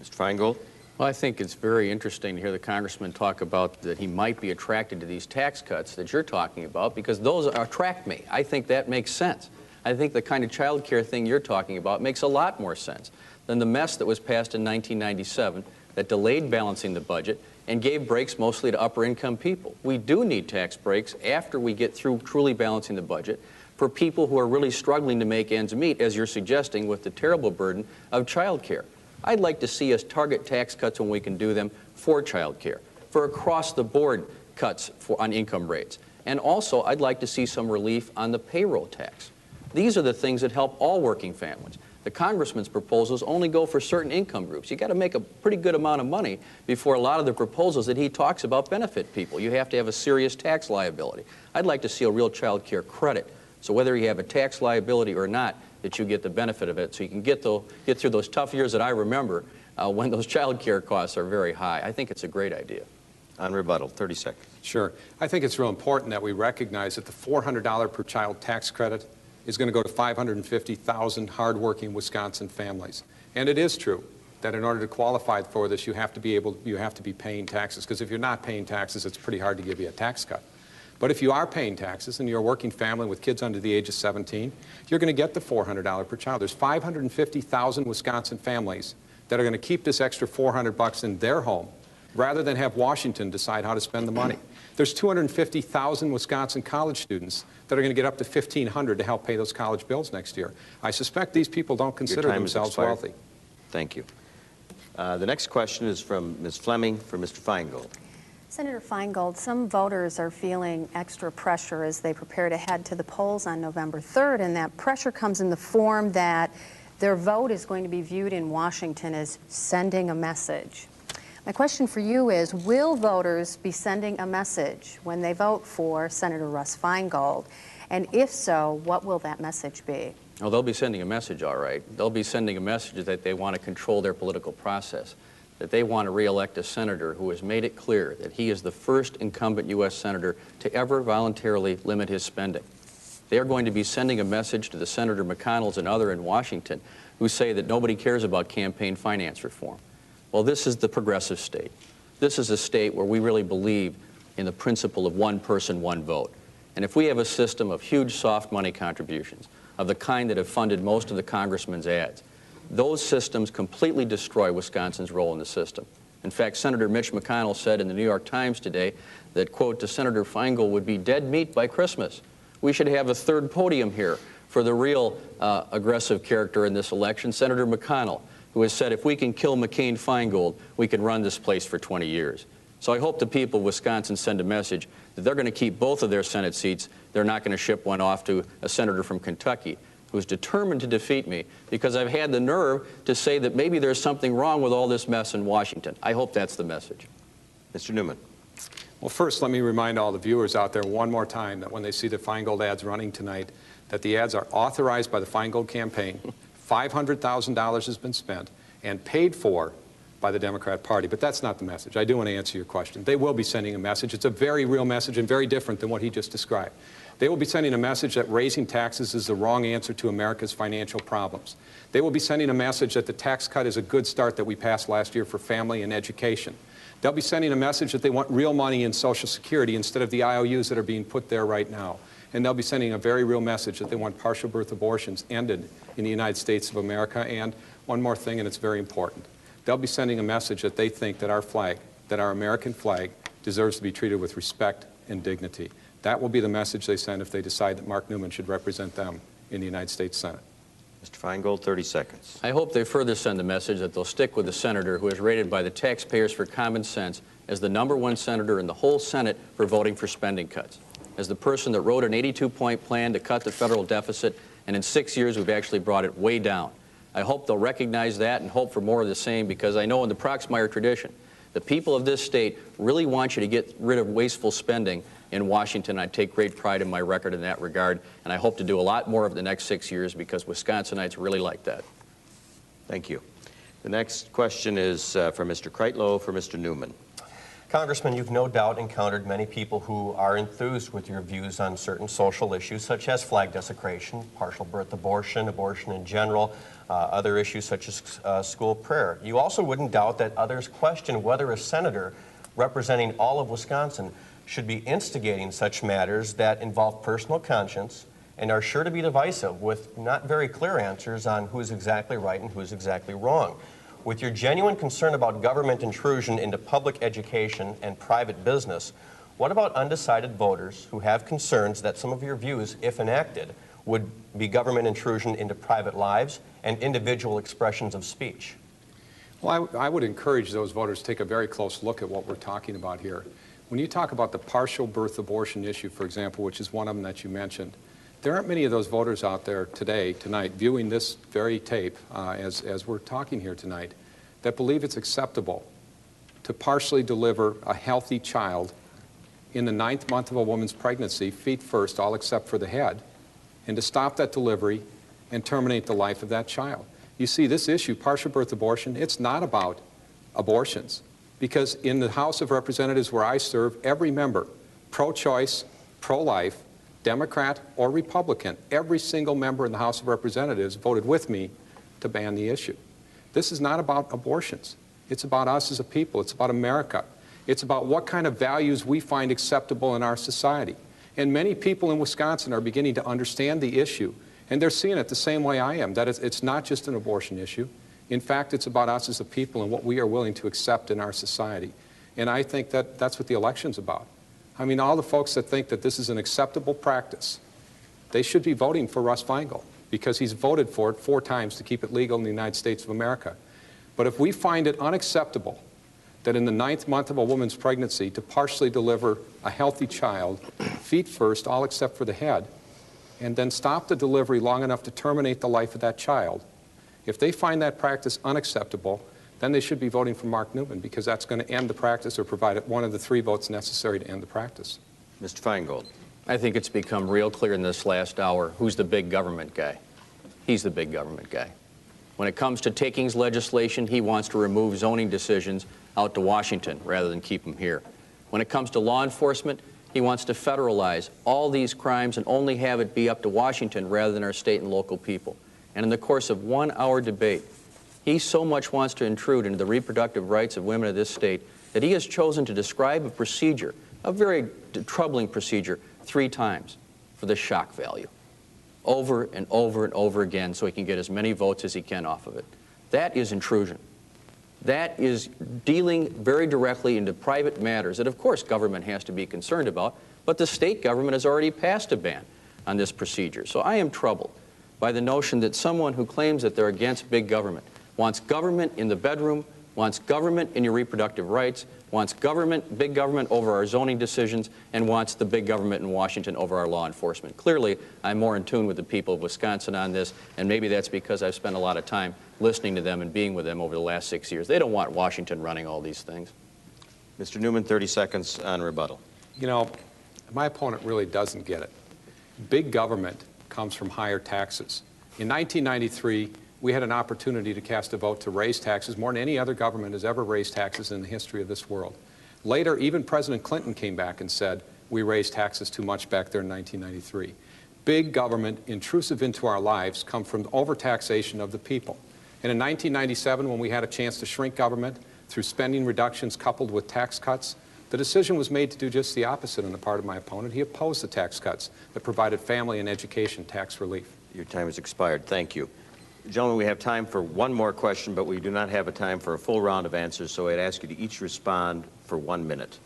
Mr. Feingold? Well, I think it's very interesting to hear the congressman talk about that he might be attracted to these tax cuts that you're talking about, because those attract me. I think that makes sense. I think the kind of child care thing you're talking about makes a lot more sense than the mess that was passed in 1997 that delayed balancing the budget and gave breaks mostly to upper-income people. We do need tax breaks after we get through truly balancing the budget for people who are really struggling to make ends meet, as you're suggesting, with the terrible burden of child care. I'd like to see us target tax cuts when we can do them for child care, for across-the-board cuts on income rates. And also, I'd like to see some relief on the payroll tax. These are the things that help all working families. The congressman's proposals only go for certain income groups. You got to make a pretty good amount of money before a lot of the proposals that he talks about benefit people. You have to have a serious tax liability. I'd like to see a real child care credit. So whether you have a tax liability or not, that you get the benefit of it, so you can get through those tough years that I remember when those child care costs are very high. I think it's a great idea. On rebuttal, 30 seconds. Sure. I think it's real important that we recognize that the $400 per child tax credit is going to go to 550,000 hardworking Wisconsin families. And it is true that in order to qualify for this, you have to be paying taxes, because if you're not paying taxes, it's pretty hard to give you a tax cut. But if you are paying taxes and you're a working family with kids under the age of 17, you're going to get the $400 per child. There's 550,000 Wisconsin families that are going to keep this extra $400 in their home rather than have Washington decide how to spend the money. There's 250,000 Wisconsin college students that are going to get up to $1,500 to help pay those college bills next year. I suspect these people don't consider themselves wealthy. Thank you. The next question is from Ms. Fleming for Mr. Feingold. Senator Feingold, some voters are feeling extra pressure as they prepare to head to the polls on November 3rd, and that pressure comes in the form that their vote is going to be viewed in Washington as sending a message. My question for you is, will voters be sending a message when they vote for Senator Russ Feingold? And if so, what will that message be? Oh, they'll be sending a message, all right. They'll be sending a message that they want to control their political process, that they want to re-elect a senator who has made it clear that he is the first incumbent U.S. senator to ever voluntarily limit his spending. They are going to be sending a message to the Senator McConnells and others in Washington who say that nobody cares about campaign finance reform. Well, this is the progressive state. This is a state where we really believe in the principle of one person, one vote. And if we have a system of huge soft money contributions, of the kind that have funded most of the congressmen's ads, those systems completely destroy Wisconsin's role in the system. In fact, Senator Mitch McConnell said in the New York Times today that, quote, to Senator Feingold would be dead meat by Christmas. We should have a third podium here for the real aggressive character in this election, Senator McConnell, who has said if we can kill McCain-Feingold, we can run this place for 20 years. So I hope the people of Wisconsin send a message that they're going to keep both of their Senate seats. They're not going to ship one off to a senator from Kentucky who's determined to defeat me because I've had the nerve to say that maybe there's something wrong with all this mess in Washington. I hope that's the message. Mr. Neumann. Well, first, let me remind all the viewers out there one more time that when they see the Feingold ads running tonight, that the ads are authorized by the Feingold campaign. $500,000 has been spent and paid for by the Democrat Party. But that's not the message. I do want to answer your question. They will be sending a message. It's a very real message and very different than what he just described. They will be sending a message that raising taxes is the wrong answer to America's financial problems. They will be sending a message that the tax cut is a good start that we passed last year for family and education. They'll be sending a message that they want real money in Social Security instead of the IOUs that are being put there right now. And they'll be sending a very real message that they want partial birth abortions ended in the United States of America. And one more thing, and it's very important. They'll be sending a message that they think that our flag, that our American flag, deserves to be treated with respect and dignity. That will be the message they send if they decide that Mark Neumann should represent them in the United States Senate. Mr. Feingold, 30 seconds. I hope they further send the message that they'll stick with the senator who is rated by the taxpayers for common sense as the #1 senator in the whole Senate for voting for spending cuts, as the person that wrote an 82-point plan to cut the federal deficit, and in 6 years we've actually brought it way down. I hope they'll recognize that and hope for more of the same, because I know in the Proxmire tradition, the people of this state really want you to get rid of wasteful spending in Washington. I take great pride in my record in that regard, and I hope to do a lot more of the next 6 years because Wisconsinites really like that. Thank you. The next question is from Mr. Kreitlow for Mr. Neumann. Congressman, you've no doubt encountered many people who are enthused with your views on certain social issues such as flag desecration, partial birth abortion, abortion in general, other issues such as school prayer. You also wouldn't doubt that others question whether a senator representing all of Wisconsin should be instigating such matters that involve personal conscience and are sure to be divisive with not very clear answers on who's exactly right and who's exactly wrong. With your genuine concern about government intrusion into public education and private business, what about undecided voters who have concerns that some of your views, if enacted, would be government intrusion into private lives and individual expressions of speech? Well, I would encourage those voters to take a very close look at what we're talking about here. When you talk about the partial birth abortion issue, for example, which is one of them that you mentioned, There aren't many of those voters out there tonight, viewing this very tape as we're talking here tonight, that believe it's acceptable to partially deliver a healthy child in the 9th month of a woman's pregnancy, feet first, all except for the head, and to stop that delivery and terminate the life of that child. You see, this issue, partial birth abortion, it's not about abortions, because in the House of Representatives where I serve, every member, pro-choice, pro-life, Democrat or Republican, every single member in the House of Representatives voted with me to ban the issue. This is not about abortions. It's about us as a people. It's about America. It's about what kind of values we find acceptable in our society. And many people in Wisconsin are beginning to understand the issue, and they're seeing it the same way I am, that it's not just an abortion issue. In fact, it's about us as a people and what we are willing to accept in our society. And I think that that's what the election's about. I mean, all the folks that think that this is an acceptable practice, they should be voting for Russ Feingold, because he's voted for it 4 times to keep it legal in the United States of America. But if we find it unacceptable that in the 9th month of a woman's pregnancy to partially deliver a healthy child, feet first, all except for the head, and then stop the delivery long enough to terminate the life of that child, if they find that practice unacceptable, then they should be voting for Mark Neumann, because that's going to end the practice or provide one of the 3 votes necessary to end the practice. Mr. Feingold. I think it's become real clear in this last hour who's the big government guy. He's the big government guy. When it comes to takings legislation, he wants to remove zoning decisions out to Washington rather than keep them here. When it comes to law enforcement, he wants to federalize all these crimes and only have it be up to Washington rather than our state and local people. And in the course of 1-hour debate, he so much wants to intrude into the reproductive rights of women of this state that he has chosen to describe a procedure, a very troubling procedure, 3 times for the shock value, over and over and over again, so he can get as many votes as he can off of it. That is intrusion. That is dealing very directly into private matters that, of course, government has to be concerned about, but the state government has already passed a ban on this procedure. So I am troubled by the notion that someone who claims that they're against big government wants government in the bedroom, wants government in your reproductive rights, wants government, big government over our zoning decisions, and wants the big government in Washington over our law enforcement. Clearly, I'm more in tune with the people of Wisconsin on this, and maybe that's because I've spent a lot of time listening to them and being with them over the last 6 years. They don't want Washington running all these things. Mr. Neumann, 30 seconds on rebuttal. You know, my opponent really doesn't get it. Big government comes from higher taxes. In 1993, we had an opportunity to cast a vote to raise taxes more than any other government has ever raised taxes in the history of this world. Later, even President Clinton came back and said, we raised taxes too much back there in 1993. Big government, intrusive into our lives, come from overtaxation of the people. And in 1997, when we had a chance to shrink government through spending reductions coupled with tax cuts, the decision was made to do just the opposite on the part of my opponent. He opposed the tax cuts that provided family and education tax relief. Your time has expired. Thank you. Gentlemen, we have time for one more question, but we do not have a time for a full round of answers, so I'd ask you to each respond for 1 minute.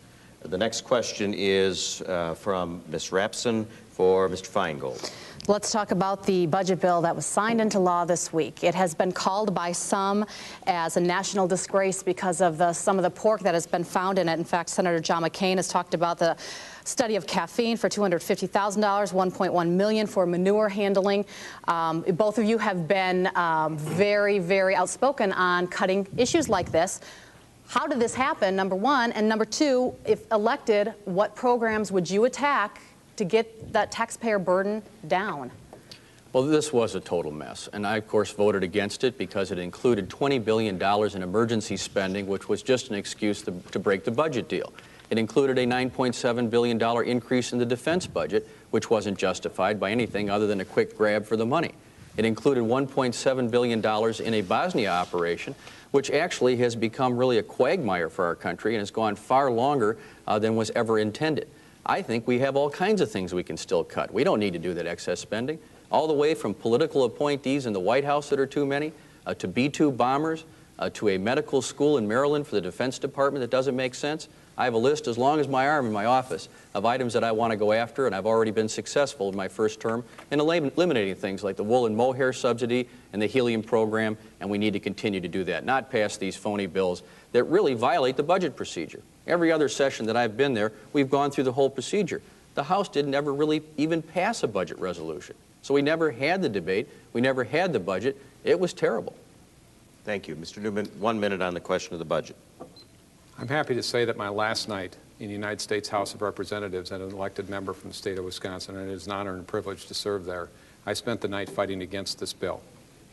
The next question is from Ms. Rapson for Mr. Feingold. Let's talk about the budget bill that was signed into law this week. It has been called by some as a national disgrace because of some of the pork that has been found in it. In fact, Senator John McCain has talked about the study of caffeine for $250,000, $1.1 million for manure handling. Both of you have been very, very outspoken on cutting issues like this. How did this happen, number one? And number two, if elected, what programs would you attack to get that taxpayer burden down? Well, this was a total mess, and I, of course, voted against it because it included $20 billion in emergency spending, which was just an excuse to break the budget deal. It included a $9.7 billion increase in the defense budget, which wasn't justified by anything other than a quick grab for the money. It included $1.7 billion in a Bosnia operation, which actually has become really a quagmire for our country and has gone far longer than was ever intended. I think we have all kinds of things we can still cut. We don't need to do that excess spending, all the way from political appointees in the White House that are too many, to B-2 bombers, to a medical school in Maryland for the Defense Department that doesn't make sense. I have a list as long as my arm in my office of items that I want to go after, and I've already been successful in my first term in eliminating things like the wool and mohair subsidy and the helium program, and we need to continue to do that, not pass these phony bills that really violate the budget procedure. Every other session that I've been there, we've gone through the whole procedure. the House didn't ever really even pass a budget resolution. So we never had the debate. We never had the budget. It was terrible. Thank you. Mr. Neumann, 1 minute on the question of the budget. I'm happy to say that my last night in the United States House of Representatives as an elected member from the state of Wisconsin, and it is an honor and a privilege to serve there, I spent the night fighting against this bill.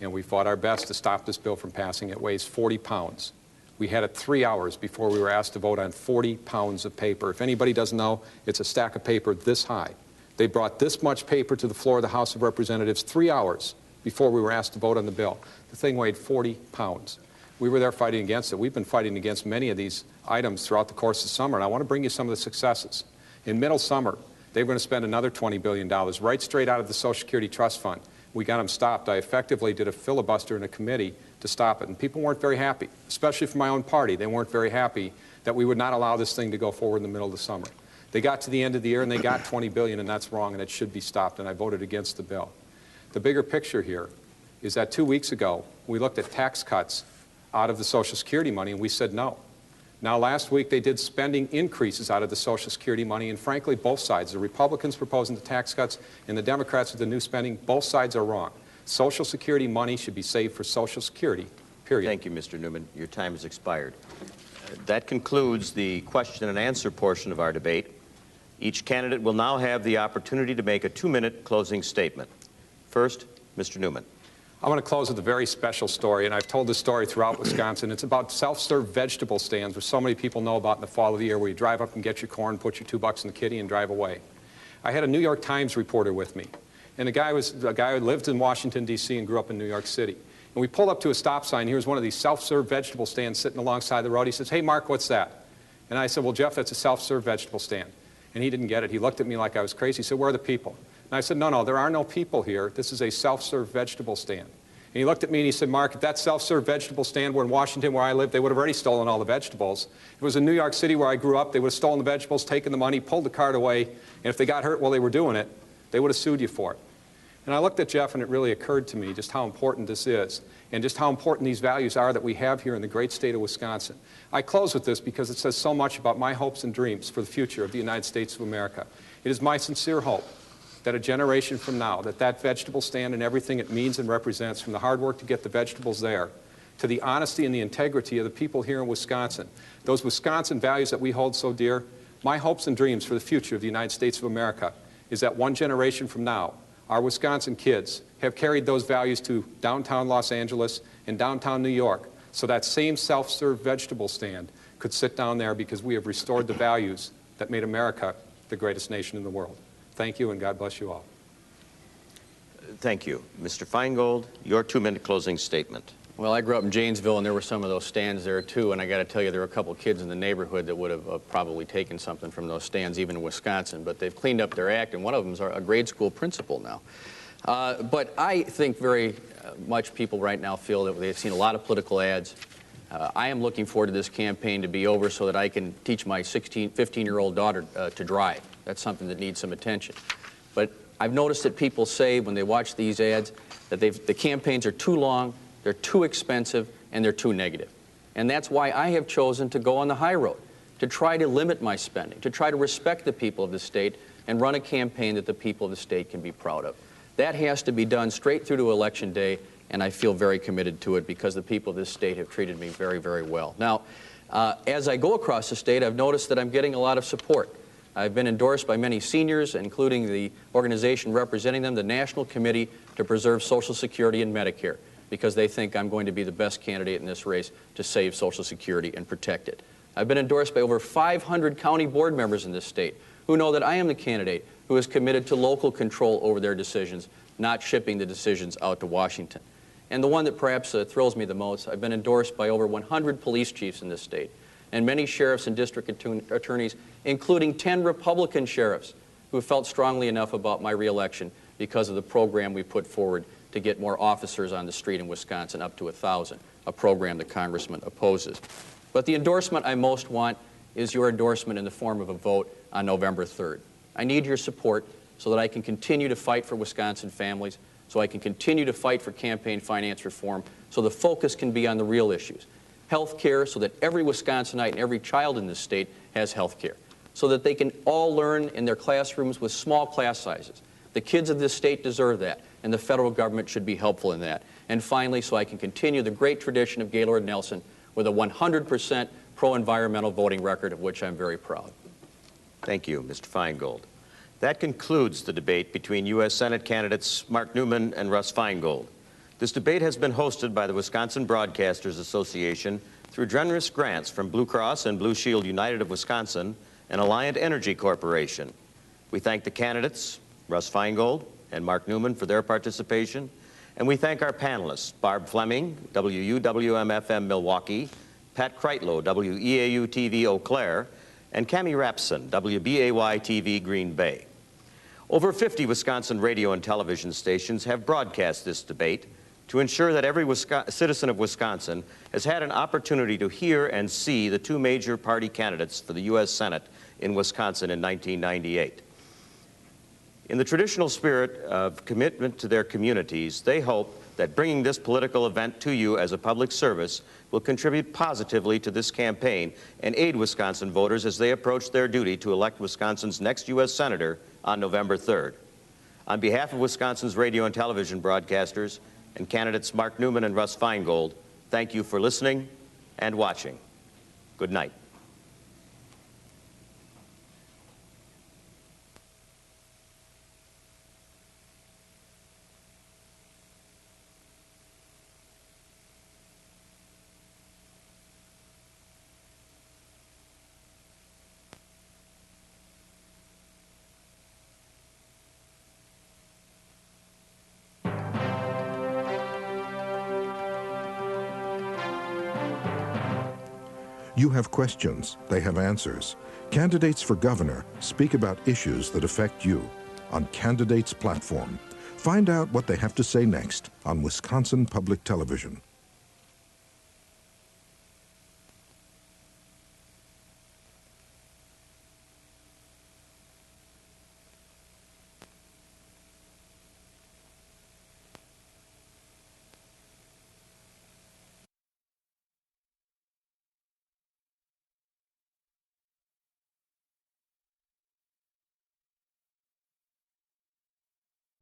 And we fought our best to stop this bill from passing. It weighs 40 pounds. We had it 3 hours before we were asked to vote on 40 pounds of paper. If anybody doesn't know, it's a stack of paper this high. They brought this much paper to the floor of the House of Representatives 3 hours before we were asked to vote on the bill. The thing weighed 40 pounds. We were there fighting against it. We've been fighting against many of these items throughout the course of the summer, and I want to bring you some of the successes. In middle summer, they were going to spend another $20 billion right straight out of the Social Security Trust Fund. We got them stopped. I effectively did a filibuster in a committee to stop it, and people weren't very happy, especially from my own party. They weren't very happy that we would not allow this thing to go forward in the middle of the summer. They got to the end of the year and they got $20 billion, and that's wrong, and it should be stopped, and I voted against the bill. The bigger picture here is that 2 weeks ago, we looked at tax cuts out of the Social Security money, and we said no. Now, last week, they did spending increases out of the Social Security money, and frankly, both sides, the Republicans proposing the tax cuts and the Democrats with the new spending, both sides are wrong. Social Security money should be saved for Social Security, period. Thank you, Mr. Neumann. Your time has expired. That concludes the question and answer portion of our debate. Each candidate will now have the opportunity to make a 2-minute closing statement. First, Mr. Neumann. I want to close with a very special story, and I've told this story throughout Wisconsin. It's about self-serve vegetable stands, which so many people know about in the fall of the year, where you drive up and get your corn, put your $2 in the kitty, and drive away. I had a New York Times reporter with me, and the guy who lived in Washington, D.C. and grew up in New York City. And we pulled up to a stop sign. Here's one of these self-serve vegetable stands sitting alongside the road. He says, "Hey, Mark, what's that?" And I said, "Well, Jeff, that's a self-serve vegetable stand." And he didn't get it. He looked at me like I was crazy. He said, "Where are the people?" And I said, No, there are no people here. This is a self-serve vegetable stand." And he looked at me and he said, "Mark, if that self-serve vegetable stand were in Washington where I live, they would have already stolen all the vegetables. If it was in New York City where I grew up, they would have stolen the vegetables, taken the money, pulled the cart away, and if they got hurt while they were doing it, they would have sued you for it." And I looked at Jeff, and it really occurred to me just how important this is and just how important these values are that we have here in the great state of Wisconsin. I close with this because it says so much about my hopes and dreams for the future of the United States of America. It is my sincere hope that a generation from now, that vegetable stand and everything it means and represents, from the hard work to get the vegetables there, to the honesty and the integrity of the people here in Wisconsin, those Wisconsin values that we hold so dear, my hopes and dreams for the future of the United States of America is that one generation from now, our Wisconsin kids have carried those values to downtown Los Angeles and downtown New York, so that same self-serve vegetable stand could sit down there because we have restored the values that made America the greatest nation in the world. Thank you, and God bless you all. Thank you. Mr. Feingold, your 2-minute closing statement. Well, I grew up in Janesville, and there were some of those stands there, too, and I got to tell you, there were a couple of kids in the neighborhood that would have probably taken something from those stands, even in Wisconsin, but they've cleaned up their act, and one of them is a grade school principal now. But I think very much people right now feel that they've seen a lot of political ads. I am looking forward to this campaign to be over so that I can teach my 15-year-old daughter to drive. That's something that needs some attention. But I've noticed that people say when they watch these ads that the campaigns are too long, they're too expensive, and they're too negative. And that's why I have chosen to go on the high road, to try to limit my spending, to try to respect the people of the state and run a campaign that the people of the state can be proud of. That has to be done straight through to Election Day, and I feel very committed to it because the people of this state have treated me very, very well. Now, as I go across the state, I've noticed that I'm getting a lot of support. I've been endorsed by many seniors, including the organization representing them, the National Committee to Preserve Social Security and Medicare, because they think I'm going to be the best candidate in this race to save Social Security and protect it. I've been endorsed by over 500 county board members in this state who know that I am the candidate who is committed to local control over their decisions, not shipping the decisions out to Washington. And the one that perhaps thrills me the most, I've been endorsed by over 100 police chiefs in this state and many sheriffs and district attorneys, including 10 Republican sheriffs who have felt strongly enough about my reelection because of the program we put forward to get more officers on the street in Wisconsin, up to 1,000, a program the Congressman opposes. But the endorsement I most want is your endorsement in the form of a vote on November 3rd. I need your support so that I can continue to fight for Wisconsin families, so I can continue to fight for campaign finance reform, so the focus can be on the real issues. Health care, so that every Wisconsinite and every child in this state has health care. so that they can all learn in their classrooms with small class sizes. The kids of this state deserve that, and the federal government should be helpful in that. And finally, so I can continue the great tradition of Gaylord Nelson with a 100% pro-environmental voting record, of which I'm very proud. Thank you, Mr. Feingold. That concludes the debate between U.S. Senate candidates Mark Neumann and Russ Feingold. This debate has been hosted by the Wisconsin Broadcasters Association through generous grants from Blue Cross and Blue Shield United of Wisconsin and Alliant Energy Corporation. We thank the candidates, Russ Feingold and Mark Neumann, for their participation, and we thank our panelists, Barb Fleming, WUWM-FM Milwaukee, Pat Kreitlow, WEAU-TV Eau Claire, and Cammie Rapson, WBAY-TV Green Bay. Over 50 Wisconsin radio and television stations have broadcast this debate to ensure that every citizen of Wisconsin has had an opportunity to hear and see the two major party candidates for the U.S. Senate in Wisconsin in 1998. In the traditional spirit of commitment to their communities, they hope that bringing this political event to you as a public service will contribute positively to this campaign and aid Wisconsin voters as they approach their duty to elect Wisconsin's next U.S. Senator on November 3rd. On behalf of Wisconsin's radio and television broadcasters and candidates Mark Neumann and Russ Feingold, thank you for listening and watching. Good night. You have questions, they have answers. Candidates for governor speak about issues that affect you on Candidates Platform. Find out what they have to say next on Wisconsin Public Television.